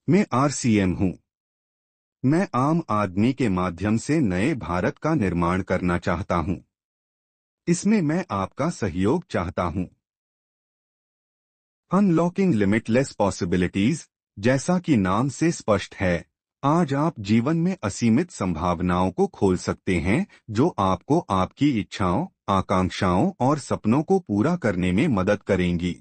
मैं आरसीएम हूं। मैं आम आदमी के माध्यम से नए भारत का निर्माण करना चाहता हूं। इसमें मैं आपका सहयोग चाहता हूं। अनलॉकिंग लिमिटलेस पॉसिबिलिटीज, जैसा कि नाम से स्पष्ट है, आज आप जीवन में असीमित संभावनाओं को खोल सकते हैं जो आपको आपकी इच्छाओं, आकांक्षाओं और सपनों को पूरा करने में मदद करेंगी।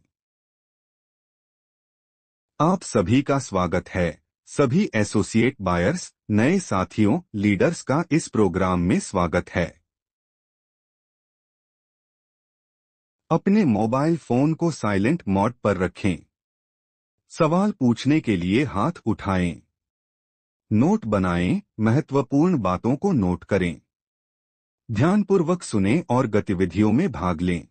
आप सभी का स्वागत है। सभी एसोसिएट बायर्स, नए साथियों, लीडर्स का इस प्रोग्राम में स्वागत है। अपने मोबाइल फोन को साइलेंट मोड पर रखें। सवाल पूछने के लिए हाथ उठाएं। नोट बनाएं, महत्वपूर्ण बातों को नोट करें। ध्यानपूर्वक सुनें और गतिविधियों में भाग लें,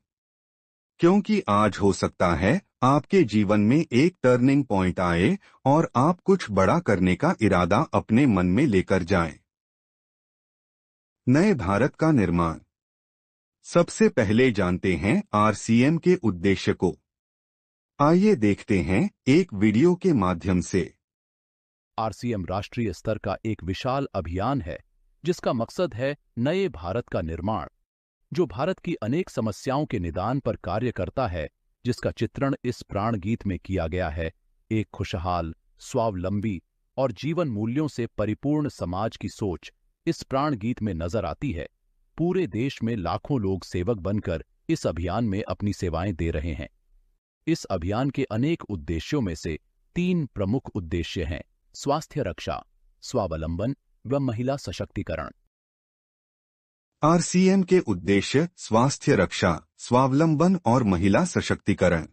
क्योंकि आज हो सकता है आपके जीवन में एक टर्निंग पॉइंट आए और आप कुछ बड़ा करने का इरादा अपने मन में लेकर जाएं। नए भारत का निर्माण। सबसे पहले जानते हैं आरसीएम के उद्देश्य को। आइए देखते हैं एक वीडियो के माध्यम से। आरसीएम राष्ट्रीय स्तर का एक विशाल अभियान है जिसका मकसद है नए भारत का निर्माण, जो भारत की अनेक समस्याओं के निदान पर कार्य करता है, जिसका चित्रण इस प्राण गीत में किया गया है। एक खुशहाल, स्वावलंबी और जीवन मूल्यों से परिपूर्ण समाज की सोच इस प्राण गीत में नजर आती है। पूरे देश में लाखों लोग सेवक बनकर इस अभियान में अपनी सेवाएं दे रहे हैं। इस अभियान के अनेक उद्देश्यों में से 3 प्रमुख उद्देश्य हैं: स्वास्थ्य रक्षा, स्वावलंबन व महिला सशक्तिकरण। आरसीएम के उद्देश्य स्वास्थ्य रक्षा, स्वावलंबन और महिला सशक्तिकरण।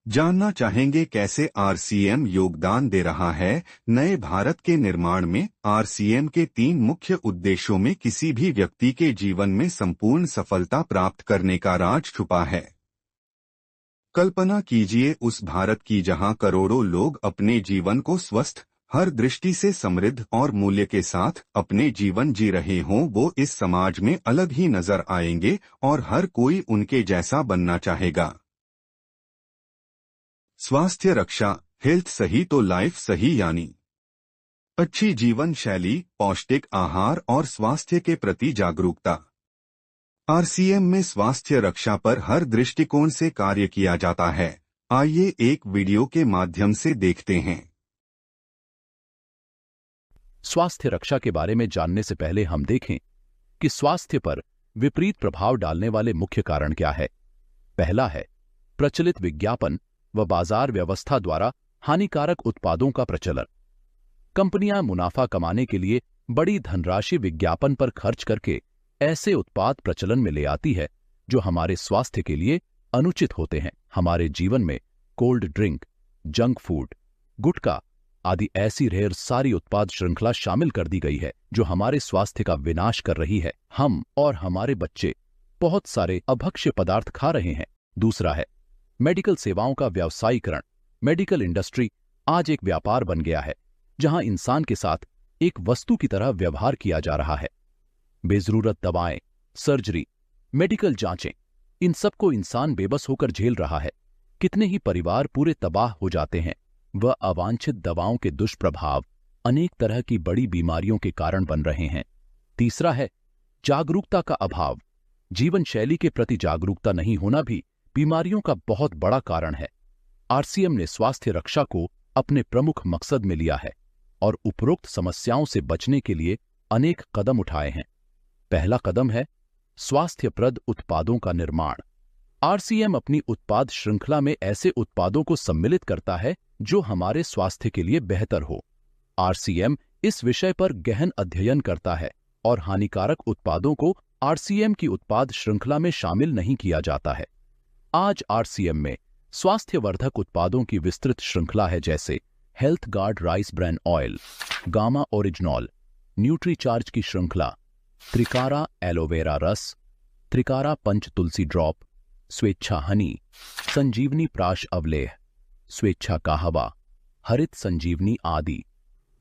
जानना चाहेंगे कैसे आरसीएम योगदान दे रहा है नए भारत के निर्माण में। आरसीएम के 3 मुख्य उद्देश्यों में किसी भी व्यक्ति के जीवन में संपूर्ण सफलता प्राप्त करने का राज छुपा है। कल्पना कीजिए उस भारत की जहां करोड़ों लोग अपने जीवन को स्वस्थ, हर दृष्टि से समृद्ध और मूल्य के साथ अपने जीवन जी रहे हों। वो इस समाज में अलग ही नजर आएंगे और हर कोई उनके जैसा बनना चाहेगा। स्वास्थ्य रक्षा, हेल्थ सही तो लाइफ सही, यानी अच्छी जीवन शैली, पौष्टिक आहार और स्वास्थ्य के प्रति जागरूकता। आरसीएम में स्वास्थ्य रक्षा पर हर दृष्टिकोण से कार्य किया जाता है। आइए एक वीडियो के माध्यम से देखते हैं। स्वास्थ्य रक्षा के बारे में जानने से पहले हम देखें कि स्वास्थ्य पर विपरीत प्रभाव डालने वाले मुख्य कारण क्या है। पहला है प्रचलित विज्ञापन व बाजार व्यवस्था द्वारा हानिकारक उत्पादों का प्रचलन। कंपनियां मुनाफा कमाने के लिए बड़ी धनराशि विज्ञापन पर खर्च करके ऐसे उत्पाद प्रचलन में ले आती है जो हमारे स्वास्थ्य के लिए अनुचित होते हैं। हमारे जीवन में कोल्ड ड्रिंक, जंक फूड, गुटखा आदि ऐसी ढेर सारी उत्पाद श्रृंखला शामिल कर दी गई है जो हमारे स्वास्थ्य का विनाश कर रही है। हम और हमारे बच्चे बहुत सारे अभक्ष्य पदार्थ खा रहे हैं। दूसरा है मेडिकल सेवाओं का व्यावसायीकरण। मेडिकल इंडस्ट्री आज एक व्यापार बन गया है जहां इंसान के साथ एक वस्तु की तरह व्यवहार किया जा रहा है। बेजरूरत दवाएं, सर्जरी, मेडिकल जांचें, इन सबको इंसान बेबस होकर झेल रहा है। कितने ही परिवार पूरे तबाह हो जाते हैं। वह अवांछित दवाओं के दुष्प्रभाव अनेक तरह की बड़ी बीमारियों के कारण बन रहे हैं। तीसरा है जागरूकता का अभाव। जीवन शैली के प्रति जागरूकता नहीं होना भी बीमारियों का बहुत बड़ा कारण है। आरसीएम ने स्वास्थ्य रक्षा को अपने प्रमुख मकसद में लिया है और उपरोक्त समस्याओं से बचने के लिए अनेक कदम उठाए हैं। पहला कदम है स्वास्थ्यप्रद उत्पादों का निर्माण। आरसीएम अपनी उत्पाद श्रृंखला में ऐसे उत्पादों को सम्मिलित करता है जो हमारे स्वास्थ्य के लिए बेहतर हो। आरसीएम इस विषय पर गहन अध्ययन करता है और हानिकारक उत्पादों को आरसीएम की उत्पाद श्रृंखला में शामिल नहीं किया जाता है। आज आरसीएम में स्वास्थ्यवर्धक उत्पादों की विस्तृत श्रृंखला है, जैसे health guard rice bran oil, gamma oryzanol, Nutricharge की श्रृंखला, त्रिकारा एलोवेरा रस, त्रिकारा पंच तुलसी ड्रॉप, स्वेच्छा हनी, संजीवनी प्राश अवलेह, स्वेच्छा काहवा, हरित संजीवनी आदि।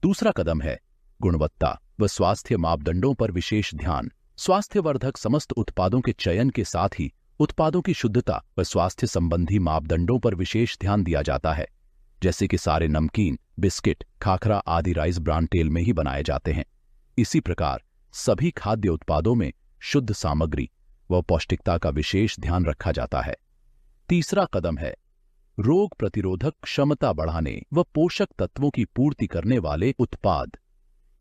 दूसरा कदम है गुणवत्ता व स्वास्थ्य मापदंडों पर विशेष ध्यान। स्वास्थ्यवर्धक समस्त उत्पादों के चयन के साथ ही उत्पादों की शुद्धता व स्वास्थ्य संबंधी मापदंडों पर विशेष ध्यान दिया जाता है, जैसे कि सारे नमकीन, बिस्किट, खाखरा आदि राइस ब्रान तेल में ही बनाए जाते हैं। इसी प्रकार सभी खाद्य उत्पादों में शुद्ध सामग्री व पौष्टिकता का विशेष ध्यान रखा जाता है। तीसरा कदम है रोग प्रतिरोधक क्षमता बढ़ाने व पोषक तत्वों की पूर्ति करने वाले उत्पाद।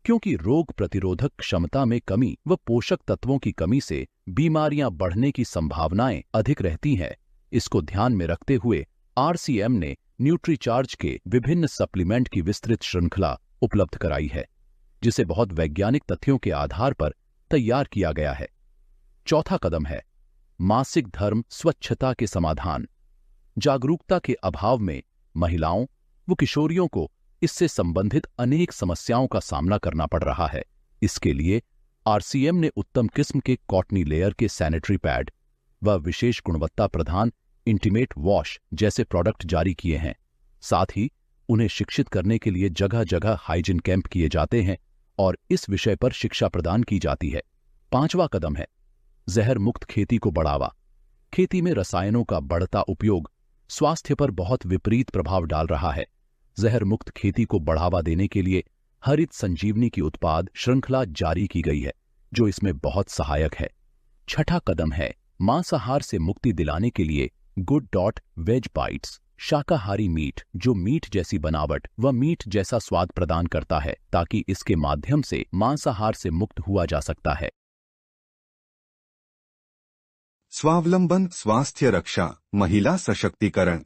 क्योंकि रोग प्रतिरोधक क्षमता में कमी व पोषक तत्वों की कमी से बीमारियां बढ़ने की संभावनाएं अधिक रहती हैं, इसको ध्यान में रखते हुए आरसीएम ने न्यूट्रीचार्ज के विभिन्न सप्लीमेंट की विस्तृत श्रृंखला उपलब्ध कराई है, जिसे बहुत वैज्ञानिक तथ्यों के आधार पर तैयार किया गया है। चौथा कदम है मासिक धर्म स्वच्छता के समाधान। जागरूकता के अभाव में महिलाओं व किशोरियों को इससे संबंधित अनेक समस्याओं का सामना करना पड़ रहा है। इसके लिए आरसीएम ने उत्तम किस्म के कॉटनी लेयर के सैनिटरी पैड व विशेष गुणवत्ता प्रधान इंटीमेट वॉश जैसे प्रोडक्ट जारी किए हैं। साथ ही उन्हें शिक्षित करने के लिए जगह जगह हाइजीन कैंप किए जाते हैं और इस विषय पर शिक्षा प्रदान की जाती है। पांचवा कदम है जहर मुक्त खेती को बढ़ावा। खेती में रसायनों का बढ़ता उपयोग स्वास्थ्य पर बहुत विपरीत प्रभाव डाल रहा है। जहर मुक्त खेती को बढ़ावा देने के लिए हरित संजीवनी की उत्पाद श्रृंखला जारी की गई है, जो इसमें बहुत सहायक है। छठा कदम है मांसाहार से मुक्ति दिलाने के लिए गुड.वेज बाइट्स शाकाहारी मीट, जो मीट जैसी बनावट व मीट जैसा स्वाद प्रदान करता है, ताकि इसके माध्यम से मांसाहार से मुक्त हुआ जा सकता है। स्वावलंबन, स्वास्थ्य रक्षा, महिला सशक्तिकरण।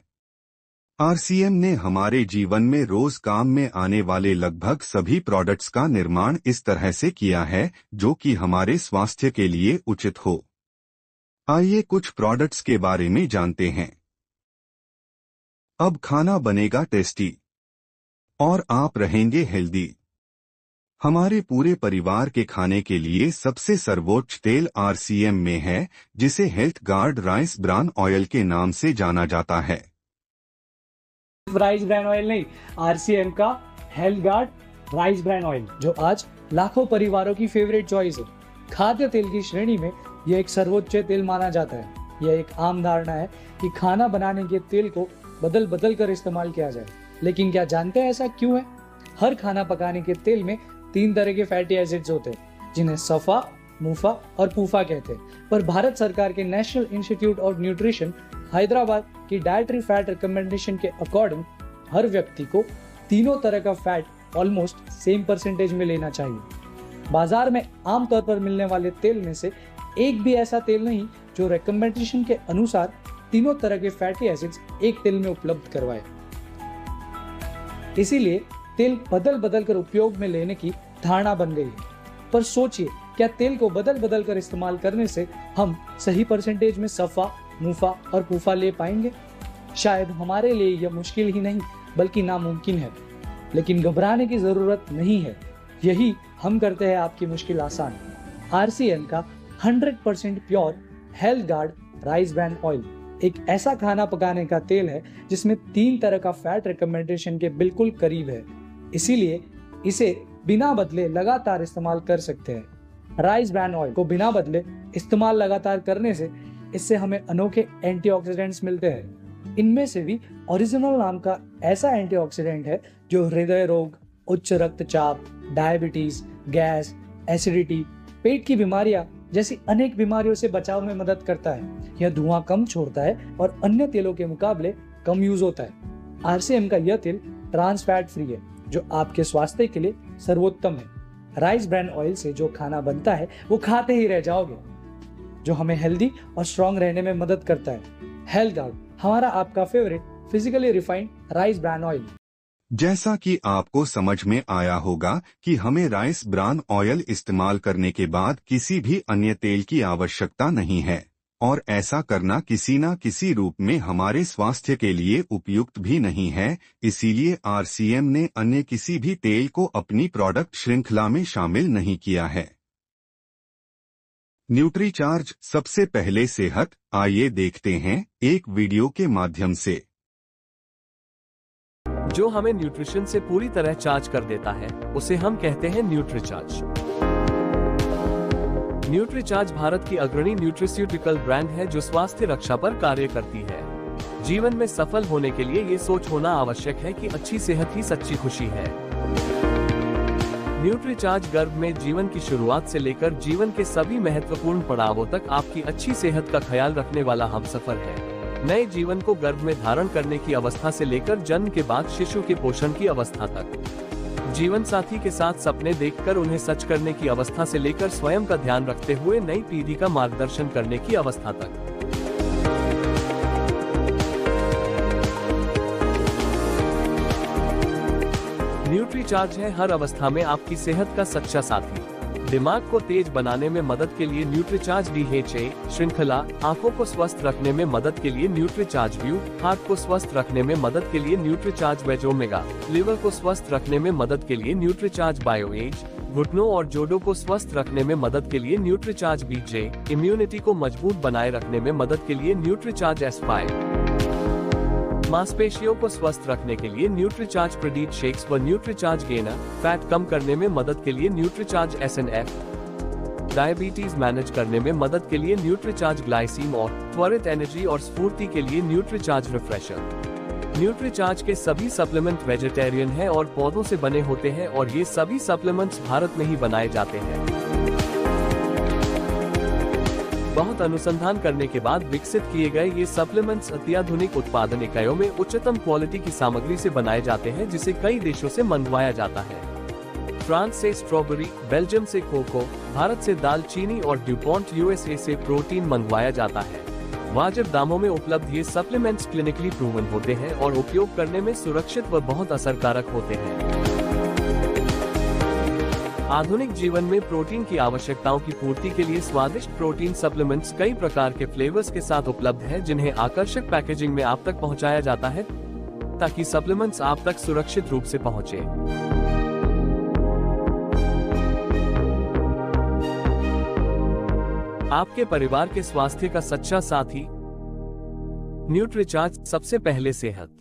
आरसीएम ने हमारे जीवन में रोज काम में आने वाले लगभग सभी प्रोडक्ट्स का निर्माण इस तरह से किया है जो कि हमारे स्वास्थ्य के लिए उचित हो। आइए कुछ प्रोडक्ट्स के बारे में जानते हैं। अब खाना बनेगा टेस्टी और आप रहेंगे हेल्दी। हमारे पूरे परिवार के खाने के लिए सबसे सर्वोच्च तेल आरसीएम में है, जिसे health guard rice bran oil के नाम से जाना जाता है। राइस ब्रान ऑयल नहीं, आरसीएम का health guard rice bran oil, जो आज लाखों परिवारों की फेवरेट चॉइस है। खाद्य तेल की श्रेणी में यह एक सर्वोच्च तेल माना जाता है। यह एक आम धारणा है कि खाना बनाने के तेल को बदल बदल कर इस्तेमाल किया जाए, लेकिन क्या जानते हैं ऐसा क्यों है? हर खाना पकाने के तेल में 3 तरह के फैटी एसिड्स होते हैं, जिन्हें सफा, मुफा और पूफा कहते हैं। पर भारत सरकार के national institute of nutrition Hyderabad की डाइटरी फैट रिकमेंडेशन के अकॉर्डिंग हर व्यक्ति को तीनों तरह का फैट ऑलमोस्ट सेम परसेंटेज में लेना चाहिए। बाजार में आमतौर पर मिलने वाले तेल में से एक भी ऐसा तेल नहीं जो रिकमेंडेशन के अनुसार तीनों तरह के फैटी एसिड्स एक तेल में उपलब्ध करवाए। इसीलिए तेल बदल बदल कर उपयोग में लेने की धारणा बन गई है। पर सोचिए, क्या तेल को बदल बदल कर इस्तेमाल करने से हम सही परसेंटेज में सफा, मुफा और पूफा ले पाएंगे? शायद हमारे लिए यह मुश्किल ही नहीं बल्कि नामुमकिन है, लेकिन घबराने की जरूरत नहीं है। यही हम करते हैं आपकी मुश्किल आसान। आरसीएम का 100% pure health guard rice bran oil एक ऐसा खाना पकाने का तेल है जिसमें 3 तरह का फैट रिकमेंडेशन के बिल्कुल करीब है। इसीलिए इसे बिना बदले लगातार इस्तेमाल कर सकते हैं। राइस ब्रान ऑयल को बिना बदले इस्तेमाल लगातार करने से इससे हमें अनोखे एंटीऑक्सीडेंट्स मिलते हैं। इनमें से भी ओरिजिनल नाम का ऐसा एंटीऑक्सीडेंट है जो हृदय रोग, उच्च रक्तचाप, डायबिटीज, गैस, एसिडिटी, पेट की बीमारियां जैसी अनेक बीमारियों से बचाव में मदद करता है। यह धुआं कम छोड़ता है और अन्य तेलों के मुकाबले कम यूज होता है। आरसीएम का यह तेल ट्रांस फैट फ्री है, जो आपके स्वास्थ्य के लिए सर्वोत्तम है। राइस ब्रान ऑयल से जो खाना बनता है वो खाते ही रह जाओगे, जो हमें हेल्दी और स्ट्रॉन्ग रहने में मदद करता है। हेल्थ गार्ड, हमारा आपका favourite physically refined rice bran oil. जैसा कि आपको समझ में आया होगा कि हमें राइस ब्रान ऑयल इस्तेमाल करने के बाद किसी भी अन्य तेल की आवश्यकता नहीं है, और ऐसा करना किसी न किसी रूप में हमारे स्वास्थ्य के लिए उपयुक्त भी नहीं है। इसीलिए आरसीएम ने अन्य किसी भी तेल को अपनी प्रोडक्ट श्रृंखला में शामिल नहीं किया है। न्यूट्रीचार्ज, सबसे पहले सेहत। आइए देखते हैं एक वीडियो के माध्यम से। जो हमें न्यूट्रिशन से पूरी तरह चार्ज कर देता है उसे हम कहते हैं न्यूट्रीचार्ज। न्यूट्रीचार्ज भारत की अग्रणी न्यूट्रिस्यूटिकल ब्रांड है जो स्वास्थ्य रक्षा पर कार्य करती है। जीवन में सफल होने के लिए ये सोच होना आवश्यक है कि अच्छी सेहत ही सच्ची खुशी है। न्यूट्रीचार्ज गर्भ में जीवन की शुरुआत से लेकर जीवन के सभी महत्वपूर्ण पड़ावों तक आपकी अच्छी सेहत का ख्याल रखने वाला हमसफर है। नए जीवन को गर्भ में धारण करने की अवस्था से लेकर जन्म के बाद शिशु के पोषण की अवस्था तक, जीवन साथी के साथ सपने देखकर उन्हें सच करने की अवस्था से लेकर स्वयं का ध्यान रखते हुए नई पीढ़ी का मार्गदर्शन करने की अवस्था तक। न्यूट्रीचार्ज है हर अवस्था में आपकी सेहत का सच्चा साथी। दिमाग को तेज बनाने में मदद के लिए न्यूट्रीचार्ज DHA श्रृंखला, आंखों को स्वस्थ रखने में मदद के लिए न्यूट्रीचार्ज व्यू, हार्ट को स्वस्थ रखने में मदद के लिए न्यूट्रीचार्ज वेज ओमेगा, लिवर को स्वस्थ रखने में मदद के लिए न्यूट्रीचार्ज बायो एज, घुटनों और जोड़ों को स्वस्थ रखने में मदद के लिए न्यूट्रीचार्ज BJ, इम्यूनिटी को मजबूत बनाए रखने में मदद के लिए न्यूट्रीचार्ज S5, मांसपेशियों को स्वस्थ रखने के लिए न्यूट्रीचार्ज प्रोटीन शेक्स व न्यूट्रीचार्ज गेनर, फैट कम करने में मदद के लिए न्यूट्रीचार्ज SNF, डायबिटीज मैनेज करने में मदद के लिए न्यूट्रीचार्ज ग्लाइसीम और त्वरित एनर्जी और स्फूर्ति के लिए न्यूट्रीचार्ज रिफ्रेशर। न्यूट्रीचार्ज के सभी सप्लीमेंट वेजिटेरियन हैं और पौधों से बने होते हैं और ये सभी सप्लीमेंट्स भारत में ही बनाए जाते हैं। बहुत अनुसंधान करने के बाद विकसित किए गए ये सप्लीमेंट्स अत्याधुनिक उत्पादन इकाइयों में उच्चतम क्वालिटी की सामग्री से बनाए जाते हैं, जिसे कई देशों से मंगवाया जाता है। फ्रांस से स्ट्रॉबेरी, बेल्जियम से कोको, भारत से दालचीनी और ड्यूपॉन्ट USA से प्रोटीन मंगवाया जाता है। वाजिब दामों में उपलब्ध ये सप्लीमेंट्स क्लिनिकली प्रूवन होते हैं और उपयोग करने में सुरक्षित व बहुत असरकारक होते हैं। आधुनिक जीवन में प्रोटीन की आवश्यकताओं की पूर्ति के लिए स्वादिष्ट प्रोटीन सप्लीमेंट्स कई प्रकार के फ्लेवर्स के साथ उपलब्ध हैं, जिन्हें आकर्षक पैकेजिंग में आप तक पहुंचाया जाता है ताकि सप्लीमेंट्स आप तक सुरक्षित रूप से पहुंचे। आपके परिवार के स्वास्थ्य का सच्चा साथी न्यूट्रीचार्ज, सबसे पहले सेहत।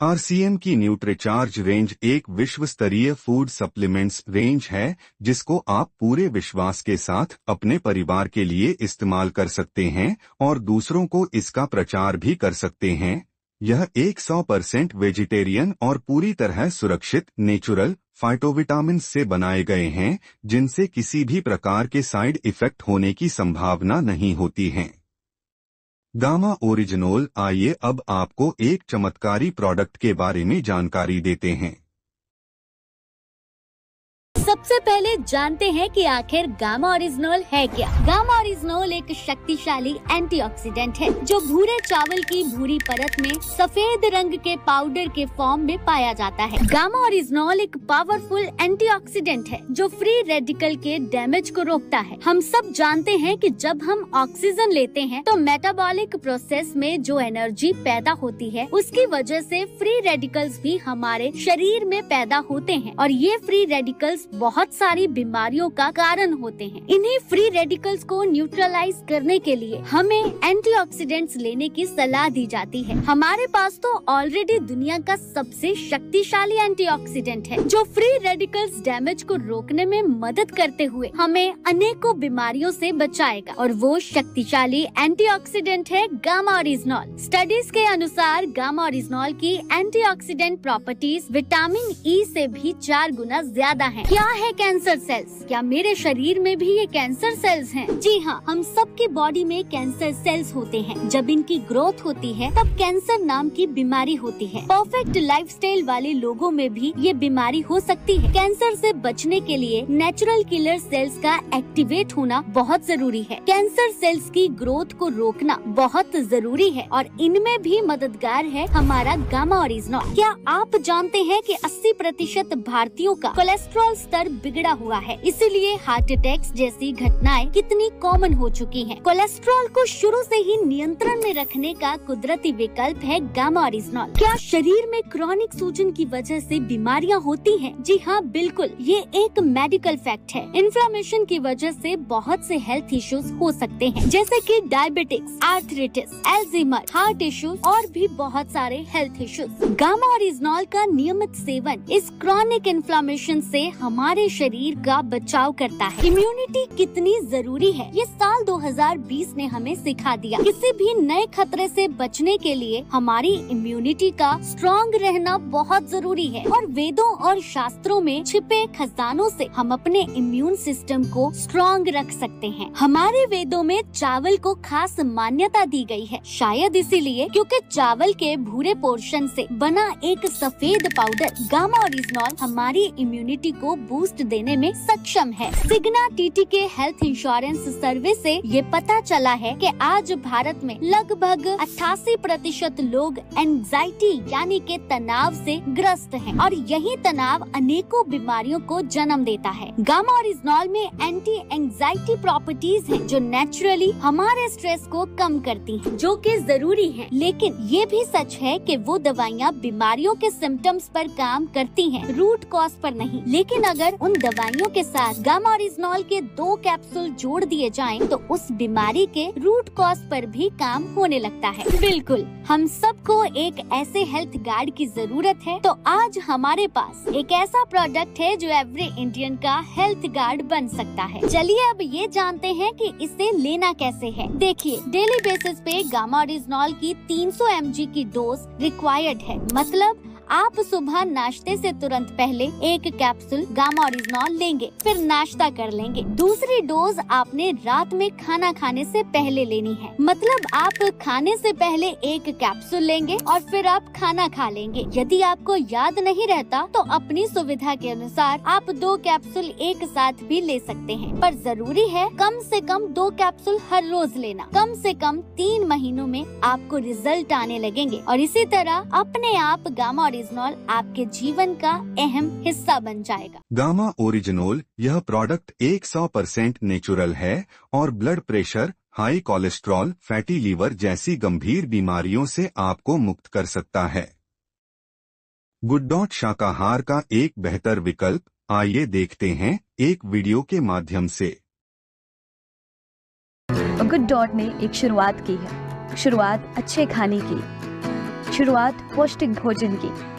RCM की न्यूट्रीचार्ज रेंज एक विश्व स्तरीय फूड सप्लीमेंट्स रेंज है, जिसको आप पूरे विश्वास के साथ अपने परिवार के लिए इस्तेमाल कर सकते हैं और दूसरों को इसका प्रचार भी कर सकते हैं। यह 100% वेजिटेरियन और पूरी तरह सुरक्षित नेचुरल फाइटोविटामिन से बनाए गए हैं, जिनसे किसी भी प्रकार के साइड इफेक्ट होने की संभावना नहीं होती है। गामा ओरिजिनोल। आइए अब आपको एक चमत्कारी प्रोडक्ट के बारे में जानकारी देते हैं। सबसे पहले जानते हैं कि आखिर गामा ओरिजिनोल है क्या। गामा ओरिजिनोल एक शक्तिशाली एंटीऑक्सीडेंट है जो भूरे चावल की भूरी परत में सफेद रंग के पाउडर के फॉर्म में पाया जाता है। गामा ओरिजिनोल एक पावरफुल एंटीऑक्सीडेंट है जो फ्री रेडिकल के डैमेज को रोकता है। हम सब जानते हैं कि जब हम ऑक्सीजन लेते हैं तो मेटाबॉलिक प्रोसेस में जो एनर्जी पैदा होती है उसकी वजह से फ्री रेडिकल्स भी हमारे शरीर में पैदा होते हैं और ये फ्री रेडिकल्स बहुत सारी बीमारियों का कारण होते हैं। इन्हीं फ्री रेडिकल्स को न्यूट्रलाइज करने के लिए हमें एंटीऑक्सीडेंट्स लेने की सलाह दी जाती है। हमारे पास तो ऑलरेडी दुनिया का सबसे शक्तिशाली एंटीऑक्सीडेंट है जो फ्री रेडिकल्स डैमेज को रोकने में मदद करते हुए हमें अनेकों बीमारियों से बचाएगा और वो शक्तिशाली एंटीऑक्सीडेंट है गामा ओरिजिनोल। स्टडीज के अनुसार गामा ओरिजिनोल की एंटीऑक्सीडेंट प्रॉपर्टीज विटामिन ई से भी 4 गुना ज्यादा है। क्या है कैंसर सेल्स? क्या मेरे शरीर में भी ये कैंसर सेल्स हैं? जी हाँ, हम सबके बॉडी में कैंसर सेल्स होते हैं। जब इनकी ग्रोथ होती है तब कैंसर नाम की बीमारी होती है। परफेक्ट लाइफस्टाइल वाले लोगों में भी ये बीमारी हो सकती है। कैंसर से बचने के लिए नेचुरल किलर सेल्स का एक्टिवेट होना बहुत जरूरी है। कैंसर सेल्स की ग्रोथ को रोकना बहुत जरूरी है और इनमें भी मददगार है हमारा गामा ओरिजिनोल। क्या आप जानते हैं कि 80% भारतीयों का कोलेस्ट्रॉल स्तर बिगड़ा हुआ है, इसीलिए हार्ट अटैक्स जैसी घटनाएं कितनी कॉमन हो चुकी हैं। कोलेस्ट्रॉल को शुरू से ही नियंत्रण में रखने का कुदरती विकल्प है गामा ओरिजिनोल। क्या शरीर में क्रॉनिक सूजन की वजह से बीमारियां होती हैं? जी हाँ, बिल्कुल, ये एक मेडिकल फैक्ट है। इन्फ्लेमेशन की वजह से बहुत से हेल्थ इश्यूज हो सकते हैं, जैसे कि डायबिटिक्स, आर्थराइटिस, एल्जीमर, हार्ट इश्यूज और भी बहुत सारे हेल्थ इश्यूज। गामा ओरिजिनोल का नियमित सेवन इस क्रॉनिक इन्फ्लेमेशन से हमारे हमारे शरीर का बचाव करता है। इम्यूनिटी कितनी जरूरी है ये साल 2020 ने हमें सिखा दिया। किसी भी नए खतरे से बचने के लिए हमारी इम्यूनिटी का स्ट्रॉन्ग रहना बहुत जरूरी है और वेदों और शास्त्रों में छिपे खजानों से हम अपने इम्यून सिस्टम को स्ट्रॉन्ग रख सकते हैं। हमारे वेदों में चावल को खास मान्यता दी गई है, शायद इसीलिए क्योंकि चावल के भूरे पोर्शन से बना एक सफेद पाउडर गामा ओरिजिनॉल हमारी इम्यूनिटी को बूस्ट देने में सक्षम है। सिग्ना टीटीके हेल्थ इंश्योरेंस सर्वे से ये पता चला है कि आज भारत में लगभग 88% लोग एंजाइटी यानी के तनाव से ग्रस्त हैं और यही तनाव अनेकों बीमारियों को जन्म देता है। गामा ओरिजिनॉल में एंटी एंजाइटी प्रॉपर्टीज हैं जो नेचुरली हमारे स्ट्रेस को कम करती हैं, जो कि जरूरी है। लेकिन ये भी सच है कि वो दवाइयाँ बीमारियों के सिम्टम्स पर काम करती हैं, रूट कॉज पर नहीं। लेकिन अगर उन दवाइयों के साथ गामा ओरिजिनॉल के 2 कैप्सूल जोड़ दिए जाएं, तो उस बीमारी के रूट कॉज पर भी काम होने लगता है। बिल्कुल, हम सबको एक ऐसे हेल्थ गार्ड की जरूरत है, तो आज हमारे पास एक ऐसा प्रोडक्ट है जो एवरी इंडियन का हेल्थ गार्ड बन सकता है। चलिए अब ये जानते हैं कि इसे लेना कैसे है। देखिए, डेली बेसिस पे गामा ओरिजिनॉल की 300 mg की डोज रिक्वायर्ड है। मतलब आप सुबह नाश्ते से तुरंत पहले एक कैप्सूल गामा ओरिजिनॉल लेंगे, फिर नाश्ता कर लेंगे। दूसरी डोज आपने रात में खाना खाने से पहले लेनी है। मतलब आप खाने से पहले एक कैप्सूल लेंगे और फिर आप खाना खा लेंगे। यदि आपको याद नहीं रहता तो अपनी सुविधा के अनुसार आप 2 कैप्सूल एक साथ भी ले सकते हैं, पर जरूरी है कम से कम 2 कैप्सूल हर रोज लेना। कम से कम 3 महीनों में आपको रिजल्ट आने लगेंगे और इसी तरह अपने आप गामा ओरिजिनॉल आपके जीवन का अहम हिस्सा बन जाएगा। गामा ओरिजिनॉल यह प्रोडक्ट 100% नेचुरल है और blood pressure, high cholesterol, fatty liver जैसी गंभीर बीमारियों से आपको मुक्त कर सकता है। गुड डॉट शाकाहार का एक बेहतर विकल्प, आइए देखते हैं एक वीडियो के माध्यम से। गुड डॉट ने एक शुरुआत की है, शुरुआत अच्छे खाने की, शुरुआत पौष्टिक भोजन की।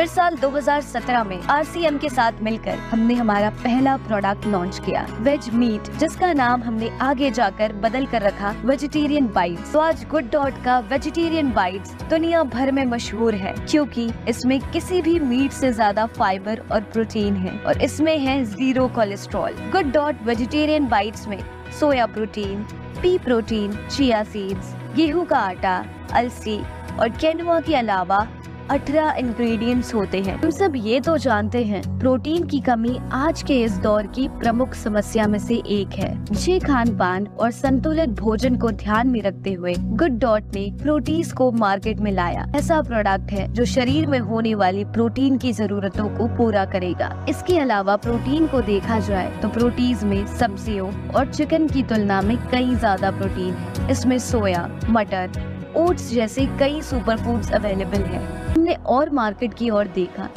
साल 2017 में RCM के साथ मिलकर हमने हमारा पहला प्रोडक्ट लॉन्च किया, वेज मीट, जिसका नाम हमने आगे जाकर बदल कर रखा वेजिटेरियन बाइट्स। तो आज गुड डॉट का वेजिटेरियन बाइट्स दुनिया भर में मशहूर है क्योंकि इसमें किसी भी मीट से ज्यादा फाइबर और प्रोटीन है और इसमें है 0 cholesterol. Good dot vegetarian bites में soya protein, pea protein, chia seeds, गेहूं का आटा, अलसी और क्विनोआ के अलावा 18 इंग्रेडिएंट्स होते हैं। हम सब ये तो जानते हैं प्रोटीन की कमी आज के इस दौर की प्रमुख समस्या में से एक है। अच्छे खान पान और संतुलित भोजन को ध्यान में रखते हुए गुड डॉट ने प्रोटीज को मार्केट में लाया। ऐसा प्रोडक्ट है जो शरीर में होने वाली प्रोटीन की जरूरतों को पूरा करेगा। इसके अलावा प्रोटीन को देखा जाए तो प्रोटीज में सब्जियों और चिकन की तुलना में कई ज्यादा प्रोटीन है। इसमें सोया, मटर, ओट्स जैसे कई सुपर फूड्स अवेलेबल है। हमने और मार्केट की ओर देखा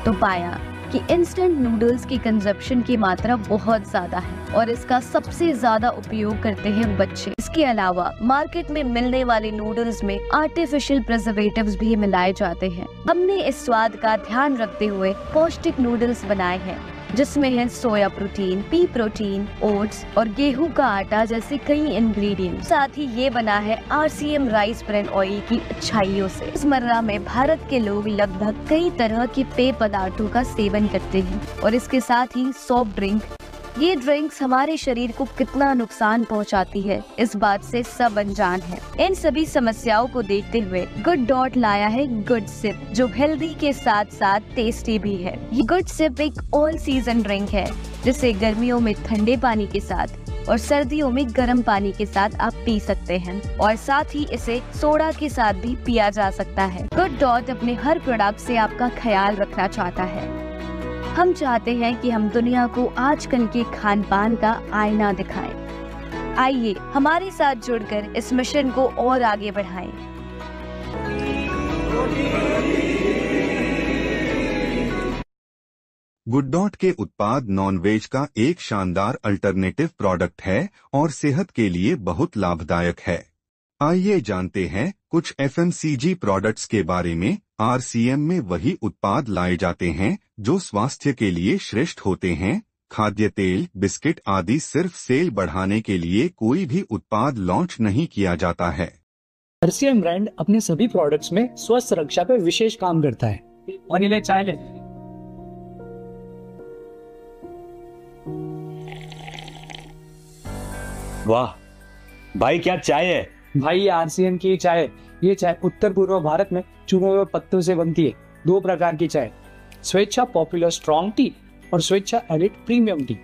तो पाया कि इंस्टेंट नूडल्स की कंजप्शन की मात्रा बहुत ज्यादा है और इसका सबसे ज्यादा उपयोग करते हैं बच्चे। इसके अलावा मार्केट में मिलने वाले नूडल्स में आर्टिफिशियल प्रिजर्वेटिव्स भी मिलाए जाते हैं। हमने इस स्वाद का ध्यान रखते हुए पौष्टिक नूडल्स बनाए हैं जिसमें है सोया प्रोटीन, पी प्रोटीन, ओट्स और गेहूं का आटा जैसे कई इंग्रेडिएंट। साथ ही ये बना है RCM राइस ब्रान ऑयल की अच्छाइयों से। रोजमर्रा में भारत के लोग लगभग कई तरह के पेय पदार्थों का सेवन करते हैं और इसके साथ ही सॉफ्ट ड्रिंक। ये ड्रिंक्स हमारे शरीर को कितना नुकसान पहुंचाती है इस बात से सब अनजान है। इन सभी समस्याओं को देखते हुए गुड डॉट लाया है गुड सिप, जो हेल्दी के साथ साथ टेस्टी भी है। ये गुड सिप एक ऑल सीजन ड्रिंक है जिसे गर्मियों में ठंडे पानी के साथ और सर्दियों में गर्म पानी के साथ आप पी सकते हैं और साथ ही इसे सोडा के साथ भी पिया जा सकता है। गुड डॉट अपने हर प्रोडक्ट से आपका ख्याल रखना चाहता है। हम चाहते हैं कि हम दुनिया को आजकल के खान पान का आईना दिखाएं। आइए हमारे साथ जुड़कर इस मिशन को और आगे बढ़ाएं। गुड डॉट के उत्पाद नॉनवेज का एक शानदार अल्टरनेटिव प्रोडक्ट है और सेहत के लिए बहुत लाभदायक है। आइए जानते हैं कुछ FMCG प्रोडक्ट्स के बारे में आरसीएम में वही उत्पाद लाए जाते हैं जो स्वास्थ्य के लिए श्रेष्ठ होते हैं। खाद्य तेल, बिस्किट आदि सिर्फ सेल बढ़ाने के लिए कोई भी उत्पाद लॉन्च नहीं किया जाता है। आरसीएम ब्रांड अपने सभी प्रोडक्ट्स में स्वस्थ रक्षा पर विशेष काम करता है। और ये ले चाय ले। वाह भाई, क्या चाय है भाई, ये आरसीएम की चाय है। ये चाय उत्तर पूर्व भारत में चुने हुए पत्तों से बनती है। 2 प्रकार की चाय, स्वेच्छा पॉपुलर स्ट्रॉन्ग टी और स्वेच्छा एलिट प्रीमियम टी।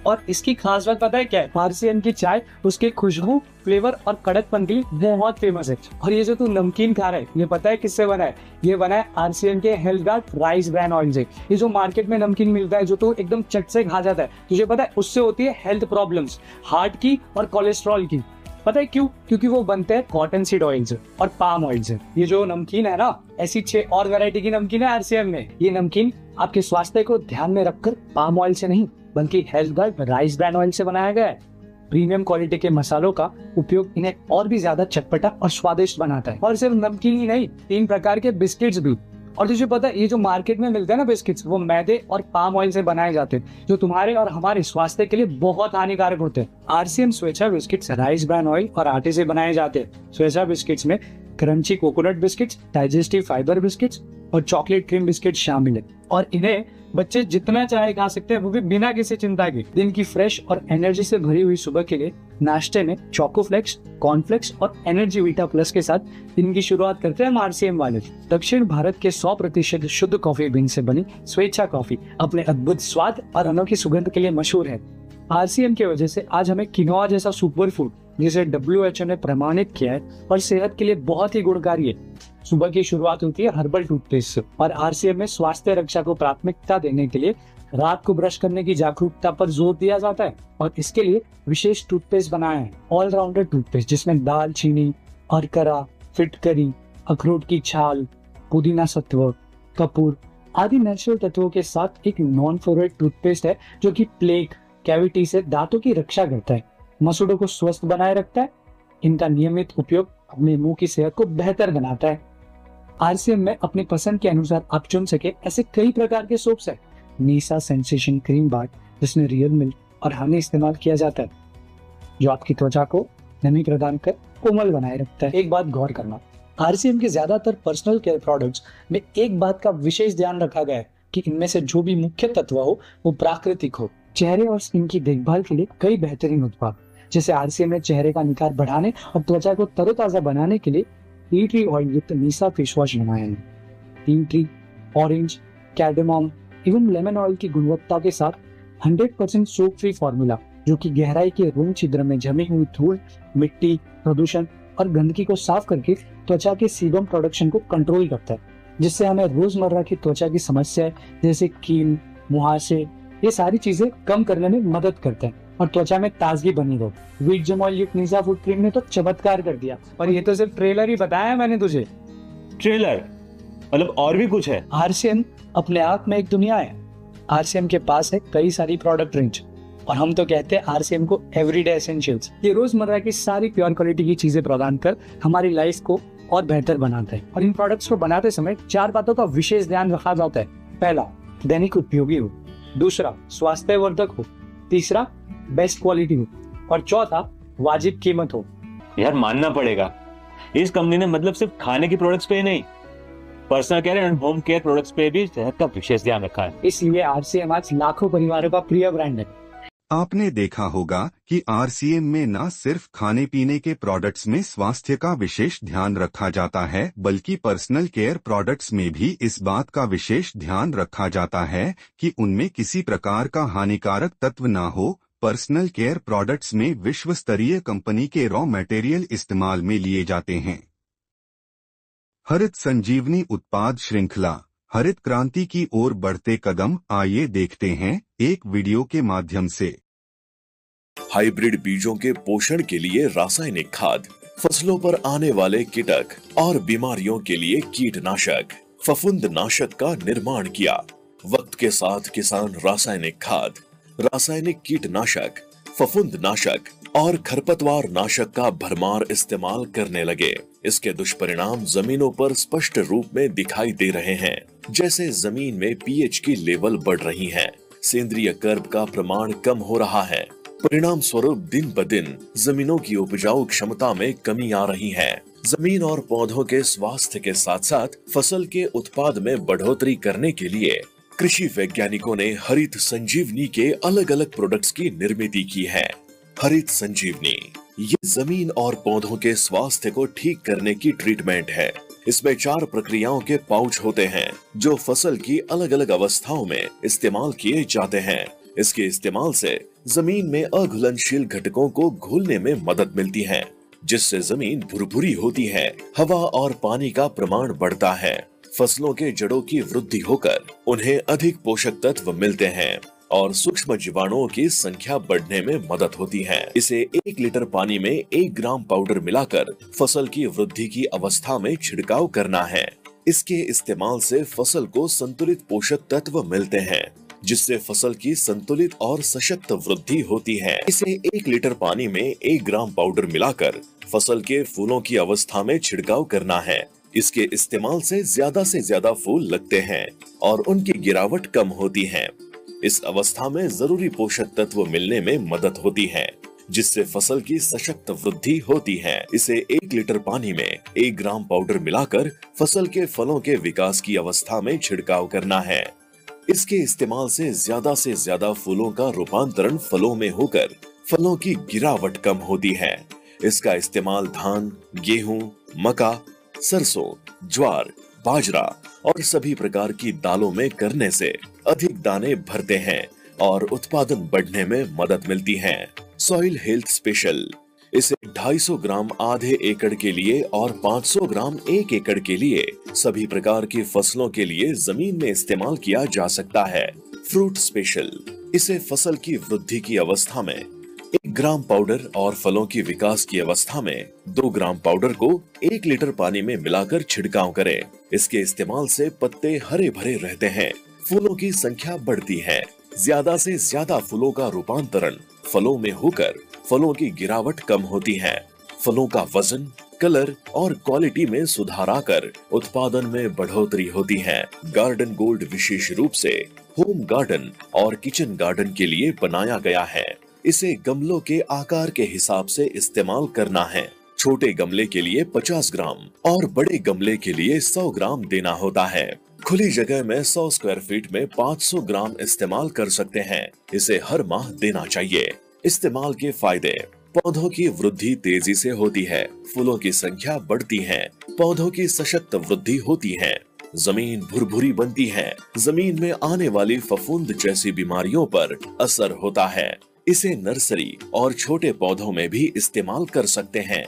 और इसकी खास बात पता है क्या है? आरसीएम की चाय उसके खुशबू, फ्लेवर और कड़कपन के लिए बहुत फेमस है। और ये जो तू नमकीन खा रहा है, ये पता है किससे बना है? ये बना है आरसीएम के health guard rice bran oil से। ये जो मार्केट में नमकीन मिलता है जो तो एकदम चट से खा जाता है, तुझे पता है उससे होती है हेल्थ प्रॉब्लम्स, हार्ट की और कोलेस्ट्रॉल की। पता है क्यों? क्योंकि वो बनते हैं कॉटन सीड ऑयल से और पाम ऑयल से। ये जो नमकीन है ना, ऐसी 6 और वैरायटी की नमकीन है आरसीएम में। ये नमकीन आपके स्वास्थ्य को ध्यान में रखकर पाम ऑयल से नहीं बल्कि health guard rice bran oil से बनाया गया है। प्रीमियम क्वालिटी के मसालों का उपयोग इन्हें और भी ज्यादा चटपटा और स्वादिष्ट बनाता है। और सिर्फ नमकीन ही नहीं, 3 प्रकार के बिस्किट्स भी। और तुझे पता है ये जो मार्केट में मिलते हैं ना बिस्किट्स, वो मैदे और पाम ऑयल से बनाए जाते हैं जो तुम्हारे और हमारे स्वास्थ्य के लिए बहुत हानिकारक होते हैं। आरसीएम स्वेच्छा बिस्किट्स राइस ब्रान ऑयल और आटे से बनाए जाते हैं। स्वेच्छा बिस्किट्स में crunchy coconut biscuits, digestive fibre biscuits और चॉकलेट क्रीम बिस्किट शामिल है। और इन्हें बच्चे जितना चाहे खा सकते हैं, वो भी बिना किसी चिंता के। दिन की फ्रेश और एनर्जी से भरी हुई सुबह के लिए नाश्ते में चोको फ्लेक्स, कॉर्नफ्लेक्स और एनर्जी वीटा प्लस के साथ दिन की शुरुआत करते हैं आरसीएम वाले। दक्षिण भारत के 100% शुद्ध कॉफी बीन से बनी स्वेच्छा कॉफी अपने अद्भुत स्वाद और अनोखी सुगंध के लिए मशहूर है। आरसीएम की वजह से आज हमें किनोआ जैसा सुपर फूड, जिसे WHO ने प्रमाणित किया है और सेहत के लिए बहुत ही गुणकारी है। सुबह की शुरुआत होती है हर्बल टूथपेस्ट से। और आरसीएम में स्वास्थ्य रक्षा को प्राथमिकता देने के लिए रात को ब्रश करने की जागरूकता पर जोर दिया जाता है। और इसके लिए विशेष टूथपेस्ट बनाया है, ऑलराउंडर टूथपेस्ट, जिसमें दालचीनी, अरकरा, फिटकरी, अखरोट की छाल, पुदीना सत्व, कपूर आदि नेचुरल तत्वों के साथ एक नॉन फ्लोराइड टूथपेस्ट है जो कि प्लेग, कैविटी से दांतों की रक्षा करता है, मसूड़ों को स्वस्थ बनाए रखता है। इनका नियमित उपयोग अपने मुंह की सेहत को बेहतर बनाता है। आरसीएम में अपनी पसंद के अनुसार आप चुन सके ऐसे कई प्रकार के सोप्स है। नीसा सेंसेशन क्रीम बार, जिसमें रियल मिल्क और हनी इस्तेमाल किया जाता है, जो आपकी त्वचा को नमी प्रदान कर कोमल बनाए रखता है। एक बात गौर करना, आरसीएम के ज्यादातर पर्सनल केयर प्रोडक्ट्स में एक बात का विशेष ध्यान रखा गया है कि इनमें से जो भी मुख्य तत्व हो वो प्राकृतिक हो। चेहरे और स्किन की देखभाल के लिए कई बेहतरीन उत्पाद, जैसे आरसीएम ने चेहरे का निखार बढ़ाने और त्वचा को तरोताजा बनाने के लिए टी ट्री ऑयल युक्त नीसा फेस वॉश बनाया है। टी ट्री, ऑरेंज, कैर्डेमम एवं लेमन ऑयल की गुणवत्ता के साथ 100% सोप फ्री फॉर्मूला, जो कि गहराई के रोम छिद्र में जमी हुई धूल, मिट्टी, प्रदूषण और गंदगी को साफ करके त्वचा के सीबम प्रोडक्शन को कंट्रोल करता है, जिससे हमें रोजमर्रा की त्वचा की समस्याएं जैसे कील, मुहासे, ये सारी चीजें कम करने में मदद करते हैं और त्वचा में ताजगी बनी रहे। वीट जेम ऑयल युक्त नीसा फूड क्रीम ने तो चमत्कार कर दिया। और ये तो सिर्फ ट्रेलर ही बताया मैंने तुझे। ट्रेलर मतलब और भी कुछ है? आरसीएम अपने आप में एक दुनिया है। आरसीएम के पास है कई सारी प्रोडक्ट रेंज और हम तो कहते हैं आरसीएम को एवरीडे एसेंशियल्स। ये रोजमर्रा की सारी प्योर क्वालिटी की चीजें प्रदान कर हमारी लाइफ को और बेहतर बनाता है। और इन प्रोडक्ट्स को बनाते समय 4 बातों का विशेष ध्यान रखा जाता है। पहला, दैनिक उपयोगी हो। दूसरा, स्वास्थ्यवर्धक हो। तीसरा, बेस्ट क्वालिटी हो। और चौथा, वाजिब कीमत हो। यार मानना पड़ेगा, इस कंपनी ने मतलब सिर्फ खाने की प्रोडक्ट्स पे ही नहीं, personal care and home care products पे भी सेहत का विशेष ध्यान रखा है। इसलिए आरसीएम आज लाखों परिवारों का प्रिय ब्रांड है। आपने देखा होगा कि आरसीएम में न सिर्फ खाने पीने के प्रोडक्ट्स में स्वास्थ्य का विशेष ध्यान रखा जाता है, बल्कि पर्सनल केयर प्रोडक्ट्स में भी इस बात का विशेष ध्यान रखा जाता है कि उनमें किसी प्रकार का हानिकारक तत्व न हो। पर्सनल केयर प्रोडक्ट्स में विश्व स्तरीय कंपनी के रॉ मटेरियल इस्तेमाल में लिए जाते हैं। हरित संजीवनी उत्पाद श्रृंखला, हरित क्रांति की ओर बढ़ते कदम, आइए देखते हैं एक वीडियो के माध्यम से। हाइब्रिड बीजों के पोषण के लिए रासायनिक खाद, फसलों पर आने वाले कीटक और बीमारियों के लिए कीटनाशक, फफूंदनाशक का निर्माण किया। वक्त के साथ किसान रासायनिक खाद, रासायनिक कीटनाशक, फफूंदनाशक और खरपतवार नाशक का भरमार इस्तेमाल करने लगे। इसके दुष्परिणाम जमीनों पर स्पष्ट रूप में दिखाई दे रहे हैं, जैसे जमीन में पीएच की लेवल बढ़ रही है, सेंद्रीय कर्ब का प्रमाण कम हो रहा है। परिणाम स्वरूप दिन ब दिन जमीनों की उपजाऊ क्षमता में कमी आ रही है। जमीन और पौधों के स्वास्थ्य के साथ साथ फसल के उत्पाद में बढ़ोतरी करने के लिए कृषि वैज्ञानिकों ने हरित संजीवनी के अलग अलग प्रोडक्ट्स की निर्मित की है। हरित संजीवनी ये जमीन और पौधों के स्वास्थ्य को ठीक करने की ट्रीटमेंट है। इसमें 4 प्रक्रियाओं के पाउच होते हैं जो फसल की अलग अलग अवस्थाओं में इस्तेमाल किए जाते हैं। इसके इस्तेमाल से जमीन में अघुलनशील घटकों को घुलने में मदद मिलती है, जिससे जमीन भुरभुरी होती है, हवा और पानी का प्रमाण बढ़ता है, फसलों के जड़ों की वृद्धि होकर उन्हें अधिक पोषक तत्व मिलते हैं और सूक्ष्म जीवाणुओं की संख्या बढ़ने में मदद होती है। इसे 1 लीटर पानी में 1 ग्राम पाउडर मिलाकर फसल की वृद्धि की अवस्था में छिड़काव करना है। इसके इस्तेमाल से फसल को संतुलित पोषक तत्व मिलते हैं, जिससे फसल की संतुलित और सशक्त वृद्धि होती है। इसे 1 लीटर पानी में 1 ग्राम पाउडर मिलाकर फसल के फूलों की अवस्था में छिड़काव करना है। इसके इस्तेमाल से ज्यादा फूल लगते हैं और उनकी गिरावट कम होती है। इस अवस्था में जरूरी पोषक तत्व मिलने में मदद होती है, जिससे फसल की सशक्त वृद्धि होती है। इसे 1 लीटर पानी में 1 ग्राम पाउडर मिलाकर फसल के फलों के विकास की अवस्था में छिड़काव करना है। इसके इस्तेमाल से ज्यादा फूलों का रूपांतरण फलों में होकर फलों की गिरावट कम होती है। इसका इस्तेमाल धान, गेहूं, मक्का, सरसों, ज्वार, बाजरा और सभी प्रकार की दालों में करने से अधिक दाने भरते हैं और उत्पादन बढ़ने में मदद मिलती है। सॉइल हेल्थ स्पेशल इसे 250 ग्राम आधे एकड़ के लिए और 500 ग्राम 1 एकड़ के लिए सभी प्रकार की फसलों के लिए जमीन में इस्तेमाल किया जा सकता है। फ्रूट स्पेशल इसे फसल की वृद्धि की अवस्था में 1 ग्राम पाउडर और फलों की विकास की अवस्था में 2 ग्राम पाउडर को 1 लीटर पानी में मिलाकर छिड़काव करें। इसके इस्तेमाल से पत्ते हरे भरे रहते हैं, फूलों की संख्या बढ़ती है, ज्यादा से ज्यादा फूलों का रूपांतरण फलों में होकर फलों की गिरावट कम होती है, फलों का वजन, कलर और क्वालिटी में सुधार आकर उत्पादन में बढ़ोतरी होती है। गार्डन गोल्ड विशेष रूप से होम गार्डन और किचन गार्डन के लिए बनाया गया है। इसे गमलों के आकार के हिसाब से इस्तेमाल करना है। छोटे गमले के लिए 50 ग्राम और बड़े गमले के लिए 100 ग्राम देना होता है। खुली जगह में 100 स्क्वायर फीट में 500 ग्राम इस्तेमाल कर सकते हैं। इसे हर माह देना चाहिए। इस्तेमाल के फायदे: पौधों की वृद्धि तेजी से होती है, फूलों की संख्या बढ़ती है, पौधों की सशक्त वृद्धि होती है, जमीन भुरभुरी बनती है, जमीन में आने वाली फफूंद जैसी बीमारियों पर असर होता है। इसे नर्सरी और छोटे पौधों में भी इस्तेमाल कर सकते हैं।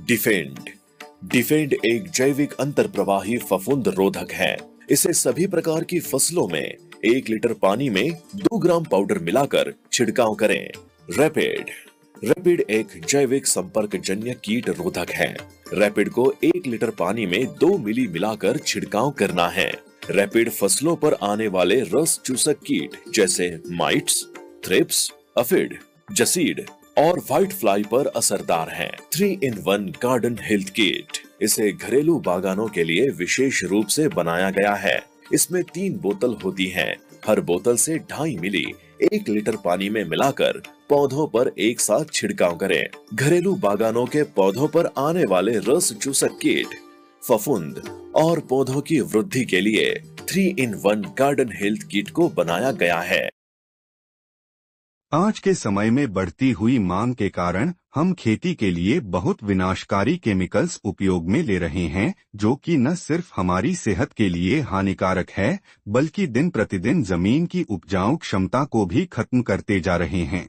डिफेंड एक जैविक अंतर्प्रवाही फफूंद रोधक है। इसे सभी प्रकार की फसलों में 1 लीटर पानी में 2 ग्राम पाउडर मिलाकर छिड़काव करें। रैपिड एक जैविक संपर्क जन्य कीट रोधक है। रैपिड को 1 लीटर पानी में 2 मिली मिलाकर छिड़काव करना है। रैपिड फसलों पर आने वाले रस चूसक कीट जैसे माइट्स, थ्रिप्स, अफिड, जसीड और व्हाइट फ्लाई पर असरदार है। 3-in-1 गार्डन हेल्थ किट इसे घरेलू बागानों के लिए विशेष रूप से बनाया गया है। इसमें 3 बोतल होती हैं। हर बोतल से 2.5 मिली 1 लीटर पानी में मिलाकर पौधों पर एक साथ छिड़काव करें। घरेलू बागानों के पौधों पर आने वाले रस चूसक कीट, फफूंद और पौधों की वृद्धि के लिए 3-in-1 गार्डन हेल्थ किट को बनाया गया है। आज के समय में बढ़ती हुई मांग के कारण हम खेती के लिए बहुत विनाशकारी केमिकल्स उपयोग में ले रहे हैं, जो कि न सिर्फ हमारी सेहत के लिए हानिकारक है, बल्कि दिन प्रतिदिन जमीन की उपजाऊ क्षमता को भी खत्म करते जा रहे हैं।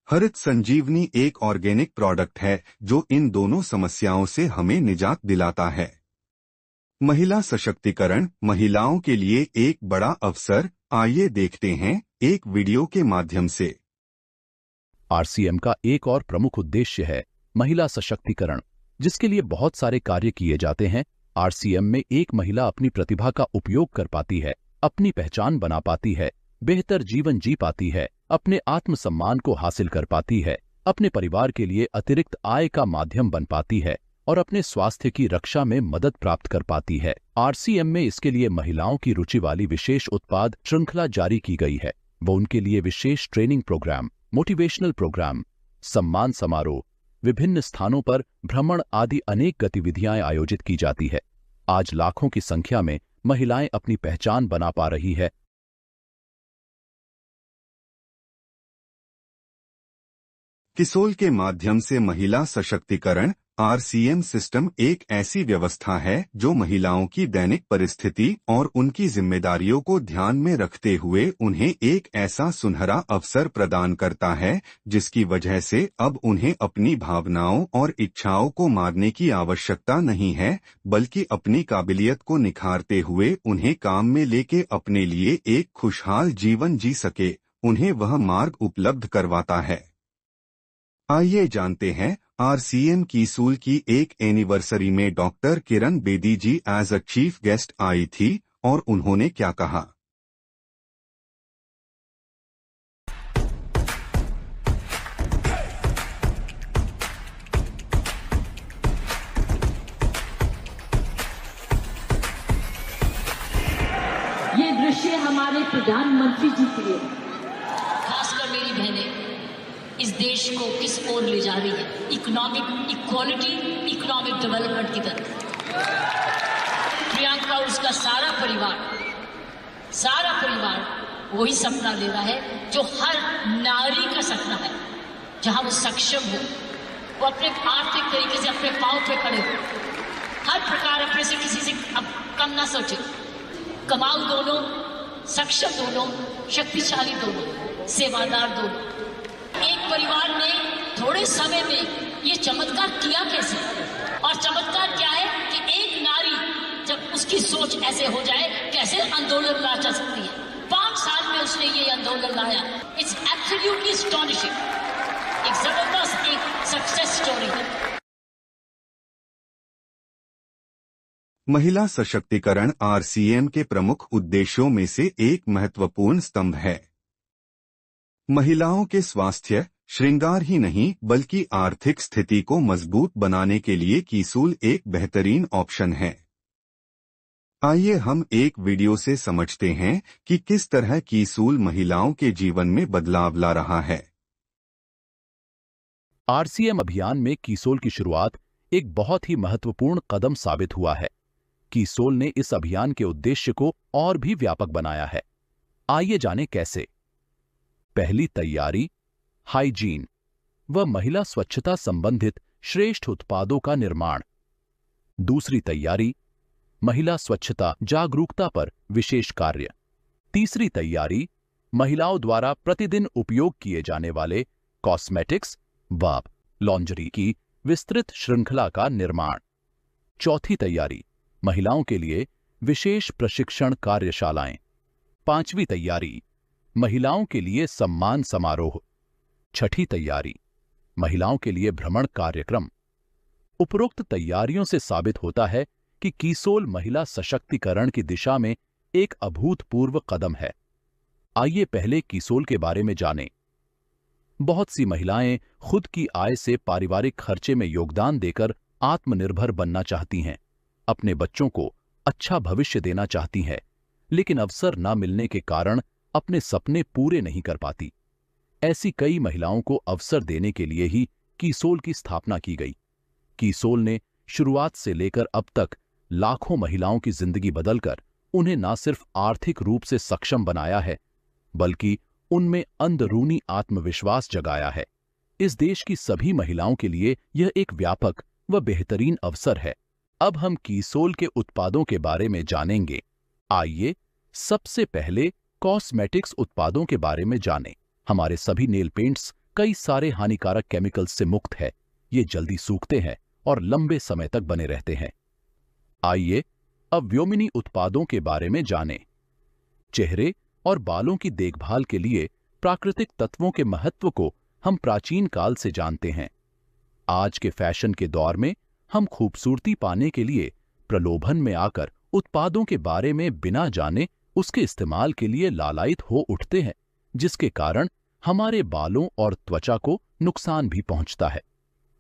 हरित संजीवनी एक ऑर्गेनिक प्रोडक्ट है जो इन दोनों समस्याओं से हमें निजात दिलाता है। महिला सशक्तिकरण महिलाओं के लिए एक बड़ा अवसर। आइए देखते हैं एक वीडियो के माध्यम से। आरसीएम का एक और प्रमुख उद्देश्य है महिला सशक्तिकरण, जिसके लिए बहुत सारे कार्य किए जाते हैं। आरसीएम में एक महिला अपनी प्रतिभा का उपयोग कर पाती है, अपनी पहचान बना पाती है, बेहतर जीवन जी पाती है, अपने आत्मसम्मान को हासिल कर पाती है, अपने परिवार के लिए अतिरिक्त आय का माध्यम बन पाती है और अपने स्वास्थ्य की रक्षा में मदद प्राप्त कर पाती है। आरसीएम में इसके लिए महिलाओं की रुचि वाली विशेष उत्पाद श्रृंखला जारी की गई है। वो उनके लिए विशेष ट्रेनिंग प्रोग्राम, मोटिवेशनल प्रोग्राम, सम्मान समारोह, विभिन्न स्थानों पर भ्रमण आदि अनेक गतिविधियां आयोजित की जाती है। आज लाखों की संख्या में महिलाएं अपनी पहचान बना पा रही है। किसोल के माध्यम से महिला सशक्तिकरण आरसीएम सिस्टम एक ऐसी व्यवस्था है जो महिलाओं की दैनिक परिस्थिति और उनकी जिम्मेदारियों को ध्यान में रखते हुए उन्हें एक ऐसा सुनहरा अवसर प्रदान करता है जिसकी वजह से अब उन्हें अपनी भावनाओं और इच्छाओं को मारने की आवश्यकता नहीं है, बल्कि अपनी काबिलियत को निखारते हुए उन्हें काम में लेके अपने लिए एक खुशहाल जीवन जी सके, उन्हें वह मार्ग उपलब्ध करवाता है। आइए जानते हैं आरसीएम किसोल की एक एनिवर्सरी में doctor Kiran Bedi ji as a chief guest आई थी और उन्होंने क्या कहा। ये दृश्य हमारे प्रधानमंत्री जी के लिए, खासकर मेरी बहनें इस देश को किस ओर ले जा रही है, इकोनॉमिक इक्वालिटी, इकोनॉमिक डेवलपमेंट की तरफ। प्रियंका, उसका सारा परिवार वही सपना ले रहा है जो हर नारी का सपना है, जहां वो सक्षम हो, वो अपने आर्थिक तरीके से अपने पांव पे खड़े हो, हर प्रकार अपने से किसी से अब कम ना सोचे, कमाऊ दोनों, सक्षम दोनों, शक्तिशाली दोनों, सेवादार दोनों। एक परिवार ने थोड़े समय में ये चमत्कार किया कैसे? और चमत्कार क्या है कि एक नारी जब उसकी सोच ऐसे हो जाए, कैसे आंदोलन ला जा सकती है। 5 साल में उसने ये आंदोलन लाया। It's absolutely astonishing. एक जबरदस्त एक सक्सेस स्टोरी है। महिला सशक्तिकरण आरसीएम के प्रमुख उद्देश्यों में से एक महत्वपूर्ण स्तंभ है। महिलाओं के स्वास्थ्य, श्रृंगार ही नहीं बल्कि आर्थिक स्थिति को मजबूत बनाने के लिए किसोल एक बेहतरीन ऑप्शन है। आइए हम एक वीडियो से समझते हैं कि किस तरह किसोल महिलाओं के जीवन में बदलाव ला रहा है। आरसीएम अभियान में किसोल की शुरुआत एक बहुत ही महत्वपूर्ण कदम साबित हुआ है। किसोल ने इस अभियान के उद्देश्य को और भी व्यापक बनाया है। आइए जानें कैसे। पहली तैयारी, हाइजीन व महिला स्वच्छता संबंधित श्रेष्ठ उत्पादों का निर्माण। दूसरी तैयारी, महिला स्वच्छता जागरूकता पर विशेष कार्य। तीसरी तैयारी, महिलाओं द्वारा प्रतिदिन उपयोग किए जाने वाले कॉस्मेटिक्स व लॉन्जरी की विस्तृत श्रृंखला का निर्माण। चौथी तैयारी, महिलाओं के लिए विशेष प्रशिक्षण कार्यशालाएं। पांचवी तैयारी, महिलाओं के लिए सम्मान समारोह। छठी तैयारी, महिलाओं के लिए भ्रमण कार्यक्रम। उपरोक्त तैयारियों से साबित होता है कि किसोल महिला सशक्तिकरण की दिशा में एक अभूतपूर्व कदम है। आइए पहले किसोल के बारे में जानें। बहुत सी महिलाएं खुद की आय से पारिवारिक खर्चे में योगदान देकर आत्मनिर्भर बनना चाहती हैं, अपने बच्चों को अच्छा भविष्य देना चाहती हैं, लेकिन अवसर न मिलने के कारण अपने सपने पूरे नहीं कर पाती। ऐसी कई महिलाओं को अवसर देने के लिए ही किसोल की स्थापना की गई। किसोल ने शुरुआत से लेकर अब तक लाखों महिलाओं की जिंदगी बदलकर उन्हें न सिर्फ आर्थिक रूप से सक्षम बनाया है, बल्कि उनमें अंदरूनी आत्मविश्वास जगाया है। इस देश की सभी महिलाओं के लिए यह एक व्यापक व बेहतरीन अवसर है। अब हम किसोल के उत्पादों के बारे में जानेंगे। आइए सबसे पहले कॉस्मेटिक्स उत्पादों के बारे में जानें। हमारे सभी नेल पेंट्स कई सारे हानिकारक केमिकल्स से मुक्त है। ये जल्दी सूखते हैं और लंबे समय तक बने रहते हैं। आइए अब व्योमिनी उत्पादों के बारे में जानें। चेहरे और बालों की देखभाल के लिए प्राकृतिक तत्वों के महत्व को हम प्राचीन काल से जानते हैं। आज के फैशन के दौर में हम खूबसूरती पाने के लिए प्रलोभन में आकर उत्पादों के बारे में बिना जाने उसके इस्तेमाल के लिए लालायित हो उठते हैं, जिसके कारण हमारे बालों और त्वचा को नुकसान भी पहुंचता है।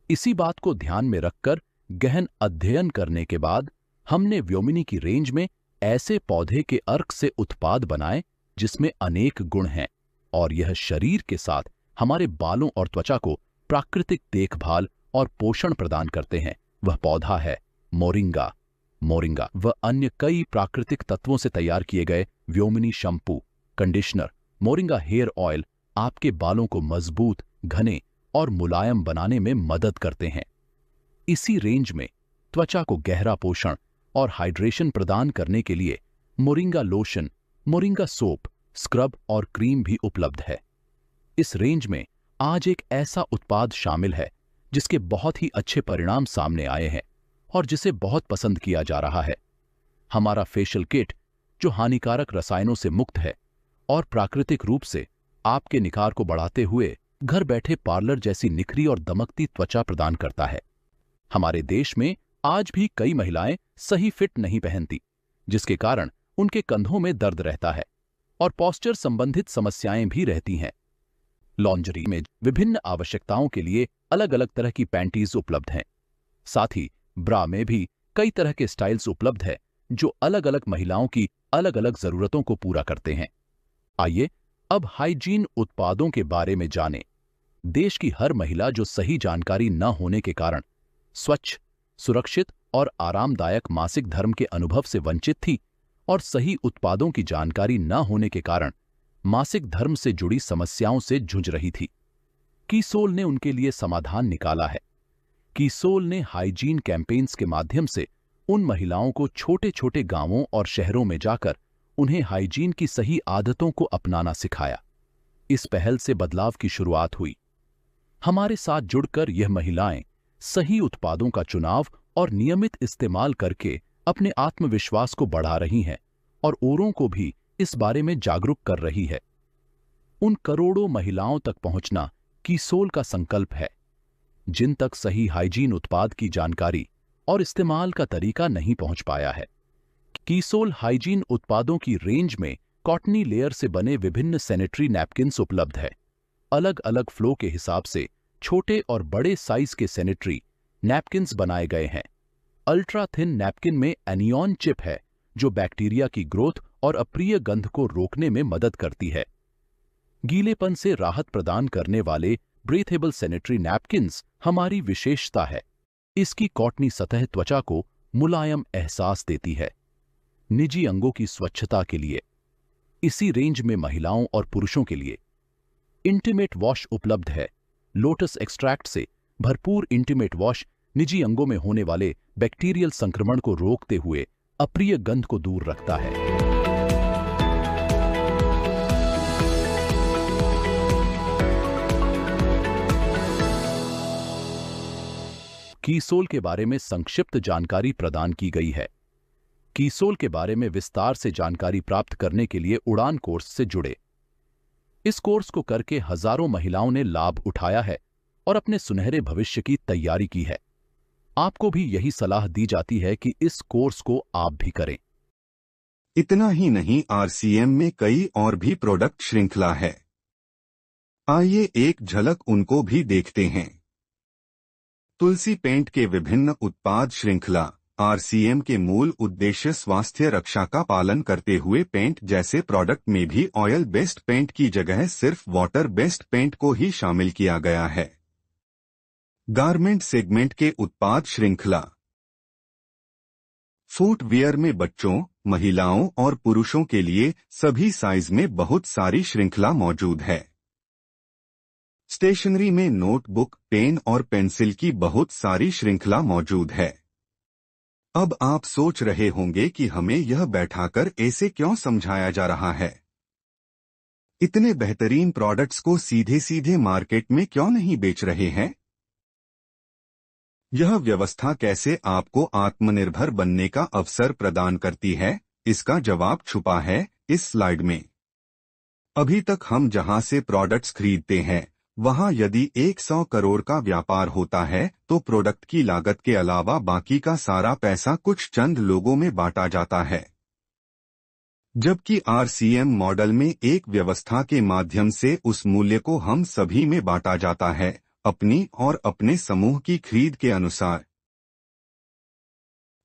इसी बात को ध्यान में रखकर गहन अध्ययन करने के बाद हमने व्योमिनी की रेंज में ऐसे पौधे के अर्क से उत्पाद बनाए जिसमें अनेक गुण हैं और यह शरीर के साथ हमारे बालों और त्वचा को प्राकृतिक देखभाल और पोषण प्रदान करते हैं। वह पौधा है मोरिंगा। मोरिंगा व अन्य कई प्राकृतिक तत्वों से तैयार किए गए Vyomini shampoo, conditioner, moringa hair oil आपके बालों को मजबूत, घने और मुलायम बनाने में मदद करते हैं। इसी रेंज में त्वचा को गहरा पोषण और हाइड्रेशन प्रदान करने के लिए moringa lotion, moringa soap, scrub और क्रीम भी उपलब्ध है। इस रेंज में आज एक ऐसा उत्पाद शामिल है जिसके बहुत ही अच्छे परिणाम सामने आए हैं और जिसे बहुत पसंद किया जा रहा है। हमारा फेशियल किट जो हानिकारक रसायनों से मुक्त है और प्राकृतिक रूप से आपके निखार को बढ़ाते हुए घर बैठे पार्लर जैसी निखरी और दमकती त्वचा प्रदान करता है। हमारे देश में आज भी कई महिलाएं सही फिट नहीं पहनती, जिसके कारण उनके कंधों में दर्द रहता है और पोस्चर संबंधित समस्याएं भी रहती हैं। लॉन्जरी में विभिन्न आवश्यकताओं के लिए अलग अलग तरह की पैंटीज उपलब्ध हैं। साथ ही ब्रा में भी कई तरह के स्टाइल्स उपलब्ध है जो अलग अलग महिलाओं की अलग अलग जरूरतों को पूरा करते हैं। आइए अब हाइजीन उत्पादों के बारे में जानें। देश की हर महिला जो सही जानकारी न होने के कारण स्वच्छ, सुरक्षित और आरामदायक मासिक धर्म के अनुभव से वंचित थी और सही उत्पादों की जानकारी न होने के कारण मासिक धर्म से जुड़ी समस्याओं से जूझ रही थी। कीसोल ने उनके लिए समाधान निकाला है। कीसोल ने हाइजीन कैंपेन्स के माध्यम से उन महिलाओं को छोटे छोटे गांवों और शहरों में जाकर उन्हें हाइजीन की सही आदतों को अपनाना सिखाया। इस पहल से बदलाव की शुरुआत हुई। हमारे साथ जुड़कर यह महिलाएं सही उत्पादों का चुनाव और नियमित इस्तेमाल करके अपने आत्मविश्वास को बढ़ा रही हैं और औरों को भी इस बारे में जागरूक कर रही है। उन करोड़ों महिलाओं तक पहुंचना कीसोल का संकल्प है जिन तक सही हाइजीन उत्पाद की जानकारी और इस्तेमाल का तरीका नहीं पहुंच पाया है। कीसोल हाइजीन उत्पादों की रेंज में कॉटनी लेयर से बने विभिन्न सैनिटरी नैपकिन्स उपलब्ध है। अलग अलग फ्लो के हिसाब से छोटे और बड़े साइज के सैनिटरी नैपकिन्स बनाए गए हैं। अल्ट्रा थिन नैपकिन में एनियॉन चिप है जो बैक्टीरिया की ग्रोथ और अप्रिय गंध को रोकने में मदद करती है। गीलेपन से राहत प्रदान करने वाले ब्रीथेबल सैनिटरी नैपकिन्स हमारी विशेषता है। इसकी कॉटनी सतह त्वचा को मुलायम एहसास देती है। निजी अंगों की स्वच्छता के लिए इसी रेंज में महिलाओं और पुरुषों के लिए इंटीमेट वॉश उपलब्ध है। लोटस एक्सट्रैक्ट से भरपूर इंटीमेट वॉश निजी अंगों में होने वाले बैक्टीरियल संक्रमण को रोकते हुए अप्रिय गंध को दूर रखता है। कीसोल के बारे में संक्षिप्त जानकारी प्रदान की गई है। कीसोल के बारे में विस्तार से जानकारी प्राप्त करने के लिए उड़ान कोर्स से जुड़े। इस कोर्स को करके हजारों महिलाओं ने लाभ उठाया है और अपने सुनहरे भविष्य की तैयारी की है। आपको भी यही सलाह दी जाती है कि इस कोर्स को आप भी करें। इतना ही नहीं, आरसीएम में कई और भी प्रोडक्ट श्रृंखला है। आइए एक झलक उनको भी देखते हैं। तुलसी पेंट के विभिन्न उत्पाद श्रृंखला। आरसीएम के मूल उद्देश्य स्वास्थ्य रक्षा का पालन करते हुए पेंट जैसे प्रोडक्ट में भी ऑयल बेस्ड पेंट की जगह सिर्फ वाटर बेस्ड पेंट को ही शामिल किया गया है। गारमेंट सेगमेंट के उत्पाद श्रृंखला। फुटवियर में बच्चों, महिलाओं और पुरुषों के लिए सभी साइज में बहुत सारी श्रृंखला मौजूद है। स्टेशनरी में नोटबुक, पेन और पेंसिल की बहुत सारी श्रृंखला मौजूद है। अब आप सोच रहे होंगे कि हमें यह बैठाकर ऐसे क्यों समझाया जा रहा है। इतने बेहतरीन प्रोडक्ट्स को सीधे सीधे मार्केट में क्यों नहीं बेच रहे हैं? यह व्यवस्था कैसे आपको आत्मनिर्भर बनने का अवसर प्रदान करती है, इसका जवाब छुपा है इस स्लाइड में। अभी तक हम जहां से प्रोडक्ट्स खरीदते हैं वहां यदि 100 करोड़ का व्यापार होता है तो प्रोडक्ट की लागत के अलावा बाकी का सारा पैसा कुछ चंद लोगों में बांटा जाता है। जबकि RCM मॉडल में एक व्यवस्था के माध्यम से उस मूल्य को हम सभी में बांटा जाता है, अपनी और अपने समूह की खरीद के अनुसार।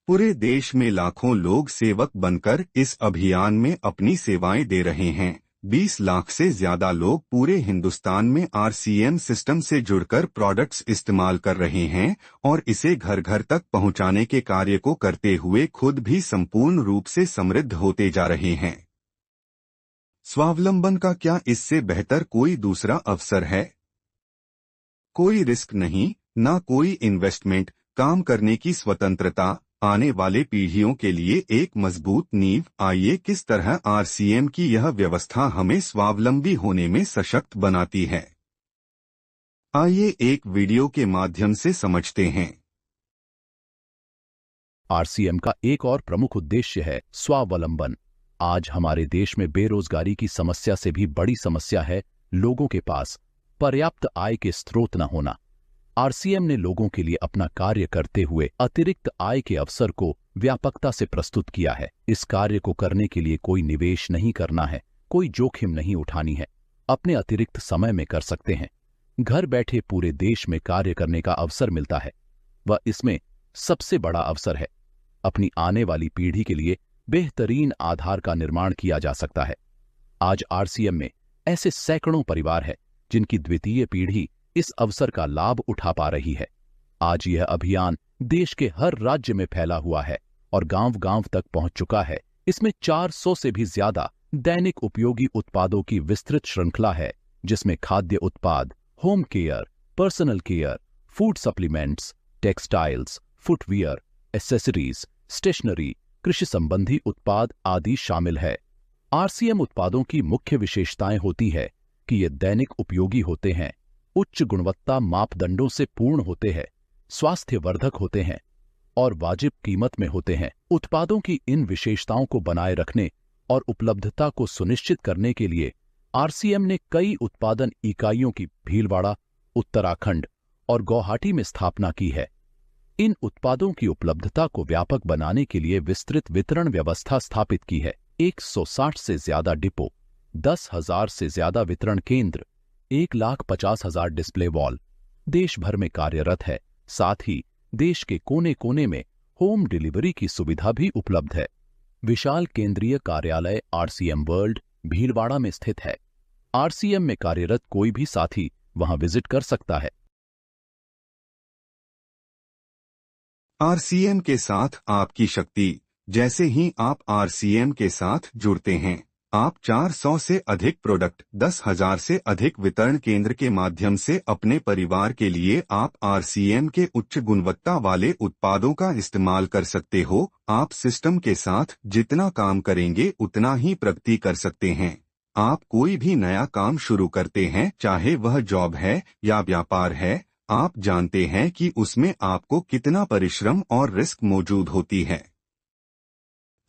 पूरे देश में लाखों लोग सेवक बनकर इस अभियान में अपनी सेवाएं दे रहे हैं। 20 लाख से ज्यादा लोग पूरे हिंदुस्तान में RCM सिस्टम से जुड़कर प्रोडक्ट्स इस्तेमाल कर रहे हैं और इसे घर घर तक पहुंचाने के कार्य को करते हुए खुद भी संपूर्ण रूप से समृद्ध होते जा रहे हैं। स्वावलंबन का क्या इससे बेहतर कोई दूसरा अवसर है? कोई रिस्क नहीं, ना कोई इन्वेस्टमेंट, काम करने की स्वतंत्रता, आने वाले पीढ़ियों के लिए एक मजबूत नींव। आइए किस तरह RCM की यह व्यवस्था हमें स्वावलंबी होने में सशक्त बनाती है, आइए एक वीडियो के माध्यम से समझते हैं। RCM का एक और प्रमुख उद्देश्य है स्वावलंबन। आज हमारे देश में बेरोजगारी की समस्या से भी बड़ी समस्या है लोगों के पास पर्याप्त आय के स्रोत न होना। RCM ने लोगों के लिए अपना कार्य करते हुए अतिरिक्त आय के अवसर को व्यापकता से प्रस्तुत किया है। इस कार्य को करने के लिए कोई निवेश नहीं करना है, कोई जोखिम नहीं उठानी है, अपने अतिरिक्त समय में कर सकते हैं। घर बैठे पूरे देश में कार्य करने का अवसर मिलता है। वह इसमें सबसे बड़ा अवसर है। अपनी आने वाली पीढ़ी के लिए बेहतरीन आधार का निर्माण किया जा सकता है। आज RCM में ऐसे सैकड़ों परिवार हैं जिनकी द्वितीय पीढ़ी इस अवसर का लाभ उठा पा रही है। आज यह अभियान देश के हर राज्य में फैला हुआ है और गांव-गांव तक पहुंच चुका है। इसमें 400 से भी ज्यादा दैनिक उपयोगी उत्पादों की विस्तृत श्रृंखला है, जिसमें खाद्य उत्पाद, home care, personal care, food supplements, textiles, footwear, accessories, stationery, कृषि संबंधी उत्पाद आदि शामिल है। RCM उत्पादों की मुख्य विशेषताएं होती है कि ये दैनिक उपयोगी होते हैं, उच्च गुणवत्ता मापदंडों से पूर्ण होते हैं, स्वास्थ्यवर्धक होते हैं और वाजिब कीमत में होते हैं। उत्पादों की इन विशेषताओं को बनाए रखने और उपलब्धता को सुनिश्चित करने के लिए RCM ने कई उत्पादन इकाइयों की भीलवाड़ा, उत्तराखंड और गुवाहाटी में स्थापना की है। इन उत्पादों की उपलब्धता को व्यापक बनाने के लिए विस्तृत वितरण व्यवस्था स्थापित की है। 160 से ज्यादा डिपो, 10,000 से ज्यादा वितरण केंद्र, 1,50,000 डिस्प्ले वॉल देश भर में कार्यरत है। साथ ही देश के कोने कोने में होम डिलीवरी की सुविधा भी उपलब्ध है। विशाल केंद्रीय कार्यालय RCM वर्ल्ड भीलवाड़ा में स्थित है। RCM में कार्यरत कोई भी साथी वहां विजिट कर सकता है। RCM के साथ आपकी शक्ति। जैसे ही आप RCM के साथ जुड़ते हैं, आप 400 से अधिक प्रोडक्ट, 10,000 से अधिक वितरण केंद्र के माध्यम से अपने परिवार के लिए आप RCM के उच्च गुणवत्ता वाले उत्पादों का इस्तेमाल कर सकते हो। आप सिस्टम के साथ जितना काम करेंगे उतना ही प्रगति कर सकते हैं। आप कोई भी नया काम शुरू करते हैं, चाहे वह जॉब है या व्यापार है, आप जानते हैं कि उसमें आपको कितना परिश्रम और रिस्क मौजूद होती है।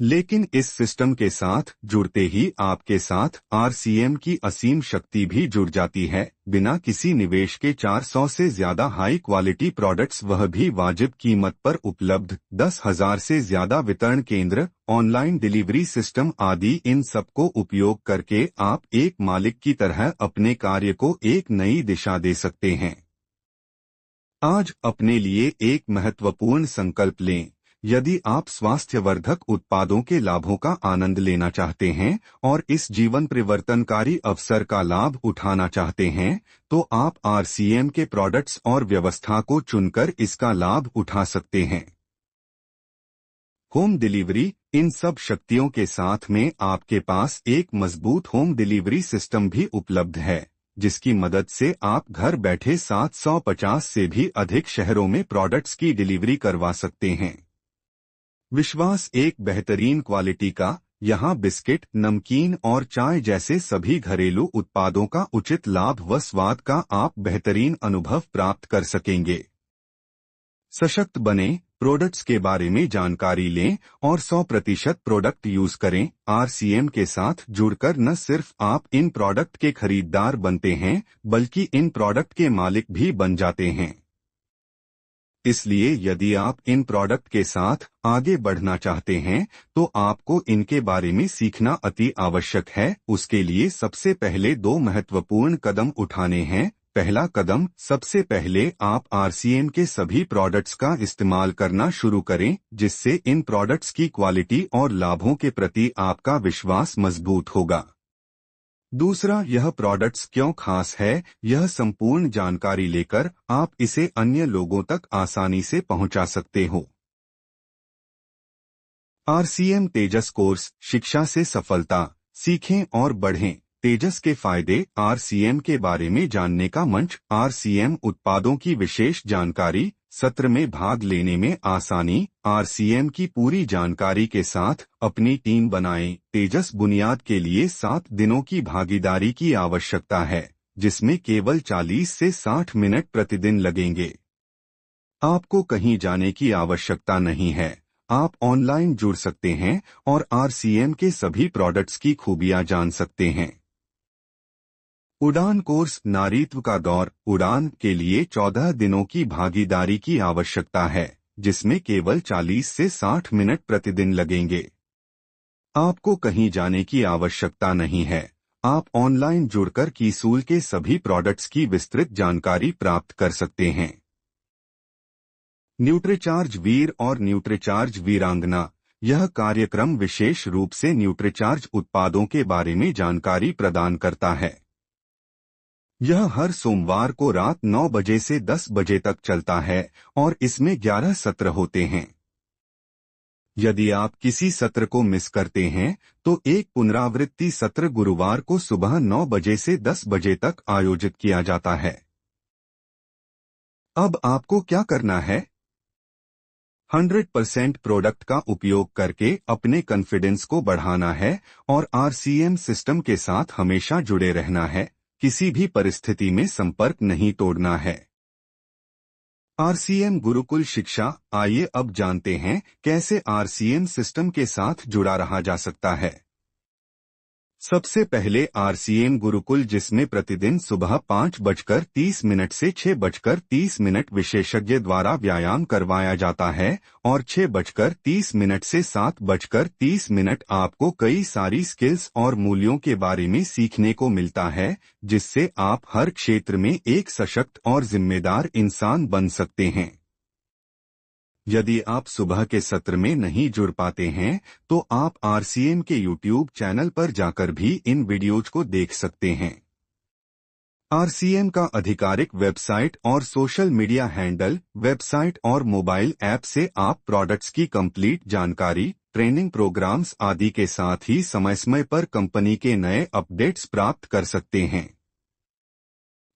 लेकिन इस सिस्टम के साथ जुड़ते ही आपके साथ RCM की असीम शक्ति भी जुड़ जाती है। बिना किसी निवेश के 400 से ज्यादा हाई क्वालिटी प्रोडक्ट्स, वह भी वाजिब कीमत पर उपलब्ध, 10,000 से ज्यादा वितरण केंद्र, ऑनलाइन डिलीवरी सिस्टम आदि, इन सबको उपयोग करके आप एक मालिक की तरह अपने कार्य को एक नई दिशा दे सकते हैं। आज अपने लिए एक महत्वपूर्ण संकल्प लें। यदि आप स्वास्थ्यवर्धक उत्पादों के लाभों का आनंद लेना चाहते हैं और इस जीवन परिवर्तनकारी अवसर का लाभ उठाना चाहते हैं, तो आप RCM के प्रोडक्ट्स और व्यवस्था को चुनकर इसका लाभ उठा सकते हैं। Home delivery. इन सब शक्तियों के साथ में आपके पास एक मजबूत होम डिलीवरी सिस्टम भी उपलब्ध है, जिसकी मदद से आप घर बैठे 750 से भी अधिक शहरों में प्रोडक्ट्स की डिलीवरी करवा सकते हैं। विश्वास एक बेहतरीन क्वालिटी का। यहाँ बिस्किट, नमकीन और चाय जैसे सभी घरेलू उत्पादों का उचित लाभ व स्वाद का आप बेहतरीन अनुभव प्राप्त कर सकेंगे। सशक्त बने, प्रोडक्ट्स के बारे में जानकारी लें और 100% प्रोडक्ट यूज करें। RCM के साथ जुड़कर न सिर्फ आप इन प्रोडक्ट के खरीदार बनते हैं, बल्कि इन प्रोडक्ट के मालिक भी बन जाते हैं। इसलिए यदि आप इन प्रोडक्ट के साथ आगे बढ़ना चाहते हैं तो आपको इनके बारे में सीखना अति आवश्यक है। उसके लिए सबसे पहले 2 महत्वपूर्ण कदम उठाने हैं। पहला कदम, सबसे पहले आप RCM के सभी प्रोडक्ट्स का इस्तेमाल करना शुरू करें, जिससे इन प्रोडक्ट्स की क्वालिटी और लाभों के प्रति आपका विश्वास मजबूत होगा। दूसरा, यह प्रोडक्ट्स क्यों खास है, यह संपूर्ण जानकारी लेकर आप इसे अन्य लोगों तक आसानी से पहुंचा सकते हो। RCM तेजस कोर्स, शिक्षा से सफलता, सीखें और बढ़ें। तेजस के फायदे, RCM के बारे में जानने का मंच, RCM उत्पादों की विशेष जानकारी, सत्र में भाग लेने में आसानी, RCM की पूरी जानकारी के साथ अपनी टीम बनाएं। तेजस बुनियाद के लिए 7 दिनों की भागीदारी की आवश्यकता है, जिसमें केवल 40 से 60 मिनट प्रतिदिन लगेंगे। आपको कहीं जाने की आवश्यकता नहीं है, आप ऑनलाइन जुड़ सकते हैं और RCM के सभी प्रोडक्ट्स की खूबियां जान सकते हैं। उड़ान कोर्स, नारीत्व का दौर, उड़ान के लिए 14 दिनों की भागीदारी की आवश्यकता है, जिसमें केवल 40 से 60 मिनट प्रतिदिन लगेंगे। आपको कहीं जाने की आवश्यकता नहीं है, आप ऑनलाइन जुड़कर कीसूल के सभी प्रोडक्ट्स की विस्तृत जानकारी प्राप्त कर सकते हैं। न्यूट्रीचार्ज वीर और न्यूट्रीचार्ज वीरांगना, यह कार्यक्रम विशेष रूप से न्यूट्रीचार्ज उत्पादों के बारे में जानकारी प्रदान करता है। यह हर सोमवार को रात 9 बजे से 10 बजे तक चलता है और इसमें 11 सत्र होते हैं। यदि आप किसी सत्र को मिस करते हैं तो एक पुनरावृत्ति सत्र गुरुवार को सुबह 9 बजे से 10 बजे तक आयोजित किया जाता है। अब आपको क्या करना है? 100% प्रोडक्ट का उपयोग करके अपने कॉन्फिडेंस को बढ़ाना है और RCM सिस्टम के साथ हमेशा जुड़े रहना है, किसी भी परिस्थिति में संपर्क नहीं तोड़ना है। RCM गुरुकुल शिक्षा, आइए अब जानते हैं कैसे RCM सिस्टम के साथ जुड़ा रहा जा सकता है। सबसे पहले RCM गुरुकुल, जिसमें प्रतिदिन सुबह 5:30 से 6:30 विशेषज्ञ द्वारा व्यायाम करवाया जाता है और 6:30 से 7:30 आपको कई सारी स्किल्स और मूल्यों के बारे में सीखने को मिलता है, जिससे आप हर क्षेत्र में एक सशक्त और जिम्मेदार इंसान बन सकते हैं। यदि आप सुबह के सत्र में नहीं जुड़ पाते हैं तो आप RCM के YouTube चैनल पर जाकर भी इन वीडियोज को देख सकते हैं। RCM का आधिकारिक वेबसाइट और सोशल मीडिया हैंडल, वेबसाइट और मोबाइल ऐप से आप प्रोडक्ट्स की कंप्लीट जानकारी, ट्रेनिंग प्रोग्राम्स आदि के साथ ही समय समय पर कंपनी के नए अपडेट्स प्राप्त कर सकते हैं।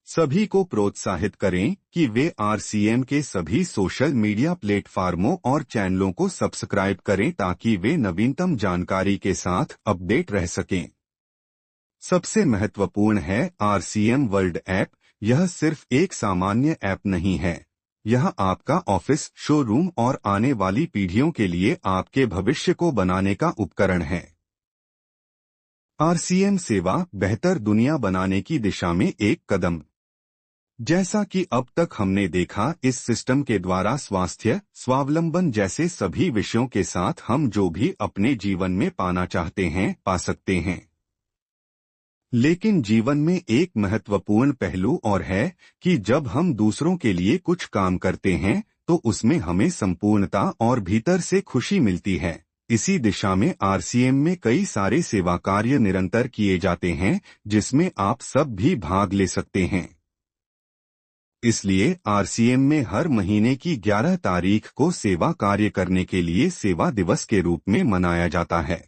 सभी को प्रोत्साहित करें कि वे RCM के सभी सोशल मीडिया प्लेटफार्मों और चैनलों को सब्सक्राइब करें ताकि वे नवीनतम जानकारी के साथ अपडेट रह सकें। सबसे महत्वपूर्ण है RCM वर्ल्ड ऐप। यह सिर्फ एक सामान्य ऐप नहीं है, यह आपका ऑफिस, शोरूम और आने वाली पीढ़ियों के लिए आपके भविष्य को बनाने का उपकरण है। RCM सेवा, बेहतर दुनिया बनाने की दिशा में एक कदम। जैसा कि अब तक हमने देखा, इस सिस्टम के द्वारा स्वास्थ्य, स्वावलंबन जैसे सभी विषयों के साथ हम जो भी अपने जीवन में पाना चाहते हैं, पा सकते हैं। लेकिन जीवन में एक महत्वपूर्ण पहलू और है कि जब हम दूसरों के लिए कुछ काम करते हैं तो उसमें हमें संपूर्णता और भीतर से खुशी मिलती है। इसी दिशा में RCM में कई सारे सेवा कार्य निरंतर किए जाते हैं, जिसमें आप सब भी भाग ले सकते हैं। इसलिए RCM में हर महीने की 11 तारीख को सेवा कार्य करने के लिए सेवा दिवस के रूप में मनाया जाता है,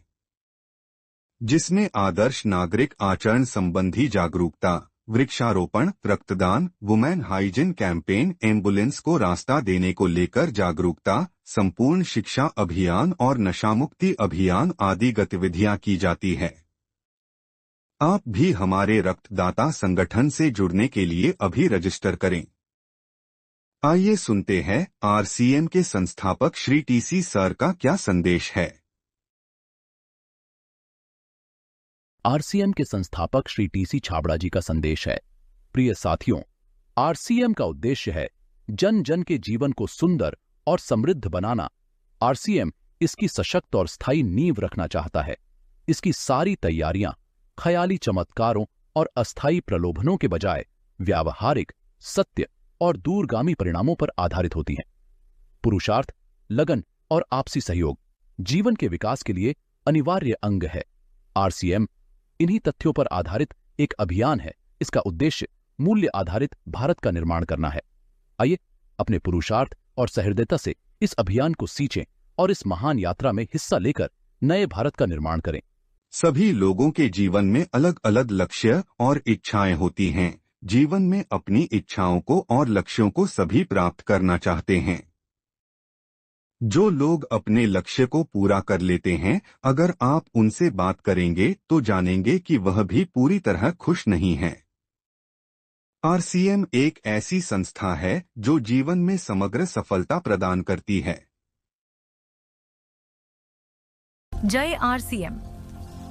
जिसमें आदर्श नागरिक आचरण संबंधी जागरूकता, वृक्षारोपण, रक्तदान, वुमेन हाइजीन कैंपेन, एम्बुलेंस को रास्ता देने को लेकर जागरूकता, संपूर्ण शिक्षा अभियान और नशामुक्ति अभियान आदि गतिविधियां की जाती है। आप भी हमारे रक्तदाता संगठन से जुड़ने के लिए अभी रजिस्टर करें। आइए सुनते हैं RCM के संस्थापक श्री TC सर का क्या संदेश है। RCM के संस्थापक श्री TC छाबड़ा जी का संदेश है। प्रिय साथियों, RCM का उद्देश्य है जन जन के जीवन को सुंदर और समृद्ध बनाना, आरसीएम इसकी सशक्त और स्थायी नींव रखना चाहता है। इसकी सारी तैयारियां ख्याली चमत्कारों और अस्थायी प्रलोभनों के बजाय व्यावहारिक, सत्य और दूरगामी परिणामों पर आधारित होती हैं। पुरुषार्थ, लगन और आपसी सहयोग जीवन के विकास के लिए अनिवार्य अंग है। आरसीएम इन्हीं तथ्यों पर आधारित एक अभियान है। इसका उद्देश्य मूल्य आधारित भारत का निर्माण करना है। आइए अपने पुरुषार्थ और सहृदयता से इस अभियान को सींचें और इस महान यात्रा में हिस्सा लेकर नए भारत का निर्माण करें। सभी लोगों के जीवन में अलग अलग लक्ष्य और इच्छाएं होती हैं। जीवन में अपनी इच्छाओं को और लक्ष्यों को सभी प्राप्त करना चाहते हैं। जो लोग अपने लक्ष्य को पूरा कर लेते हैं, अगर आप उनसे बात करेंगे तो जानेंगे कि वह भी पूरी तरह खुश नहीं है। आरसीएम एक ऐसी संस्था है जो जीवन में समग्र सफलता प्रदान करती है। जय आरसीएम।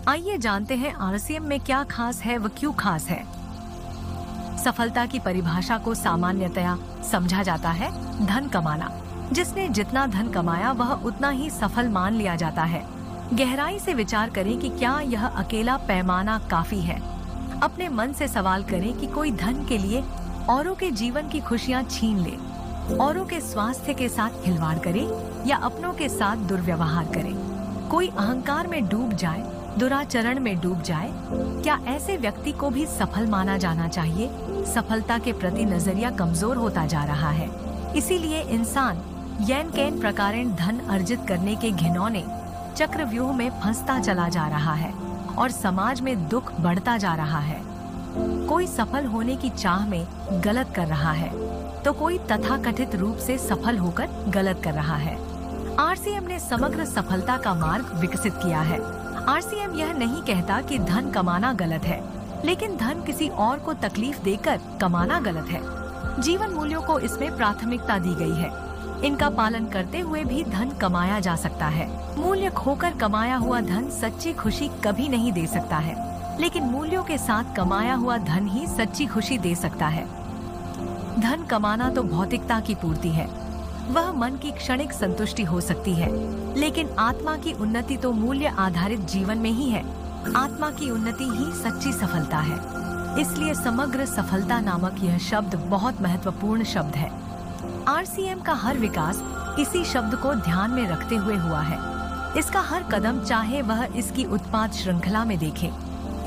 आइए जानते हैं आरसीएम में क्या खास है, व क्यों खास है। सफलता की परिभाषा को सामान्यतया समझा जाता है धन कमाना। जिसने जितना धन कमाया वह उतना ही सफल मान लिया जाता है। गहराई से विचार करें कि क्या यह अकेला पैमाना काफी है। अपने मन से सवाल करें कि कोई धन के लिए औरों के जीवन की खुशियां छीन ले, औरों के स्वास्थ्य के साथ खिलवाड़ करे या अपनों के साथ दुर्व्यवहार करे। कोई अहंकार में डूब जाए, दुराचरण में डूब जाए, क्या ऐसे व्यक्ति को भी सफल माना जाना चाहिए? सफलता के प्रति नजरिया कमजोर होता जा रहा है। इसीलिए इंसान येन केन प्रकारेण धन अर्जित करने के घिनौने चक्रव्यूह में फंसता चला जा रहा है और समाज में दुख बढ़ता जा रहा है। कोई सफल होने की चाह में गलत कर रहा है तो कोई तथाकथित रूप से सफल होकर गलत कर रहा है। आरसीएम ने समग्र सफलता का मार्ग विकसित किया है। आरसीएम यह नहीं कहता कि धन कमाना गलत है, लेकिन धन किसी और को तकलीफ देकर कमाना गलत है। जीवन मूल्यों को इसमें प्राथमिकता दी गई है। इनका पालन करते हुए भी धन कमाया जा सकता है। मूल्य खोकर कमाया हुआ धन सच्ची खुशी कभी नहीं दे सकता है, लेकिन मूल्यों के साथ कमाया हुआ धन ही सच्ची खुशी दे सकता है। धन कमाना तो भौतिकता की पूर्ति है, वह मन की क्षणिक संतुष्टि हो सकती है, लेकिन आत्मा की उन्नति तो मूल्य आधारित जीवन में ही है। आत्मा की उन्नति ही सच्ची सफलता है। इसलिए समग्र सफलता नामक यह शब्द बहुत महत्वपूर्ण शब्द है। आरसीएम का हर विकास इसी शब्द को ध्यान में रखते हुए हुआ है। इसका हर कदम, चाहे वह इसकी उत्पाद श्रृंखला में देखे,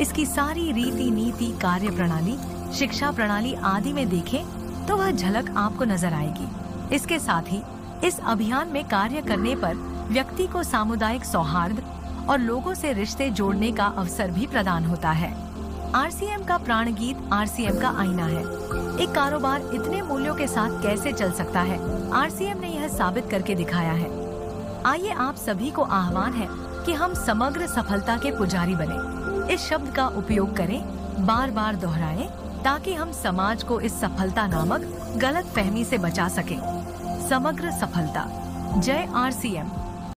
इसकी सारी रीति नीति, कार्य प्रणाली, शिक्षा प्रणाली आदि में देखे, तो वह झलक आपको नजर आएगी। इसके साथ ही इस अभियान में कार्य करने पर व्यक्ति को सामुदायिक सौहार्द और लोगों से रिश्ते जोड़ने का अवसर भी प्रदान होता है। आरसीएम का प्राण गीत आरसीएम का आईना है। एक कारोबार इतने मूल्यों के साथ कैसे चल सकता है, आरसीएम ने यह साबित करके दिखाया है। आइए आप सभी को आह्वान है कि हम समग्र सफलता के पुजारी बने। इस शब्द का उपयोग करें, बार बार दोहराएं, ताकि हम समाज को इस सफलता नामक गलत फहमी से बचा सकें। समग्र सफलता। जय आरसीएम।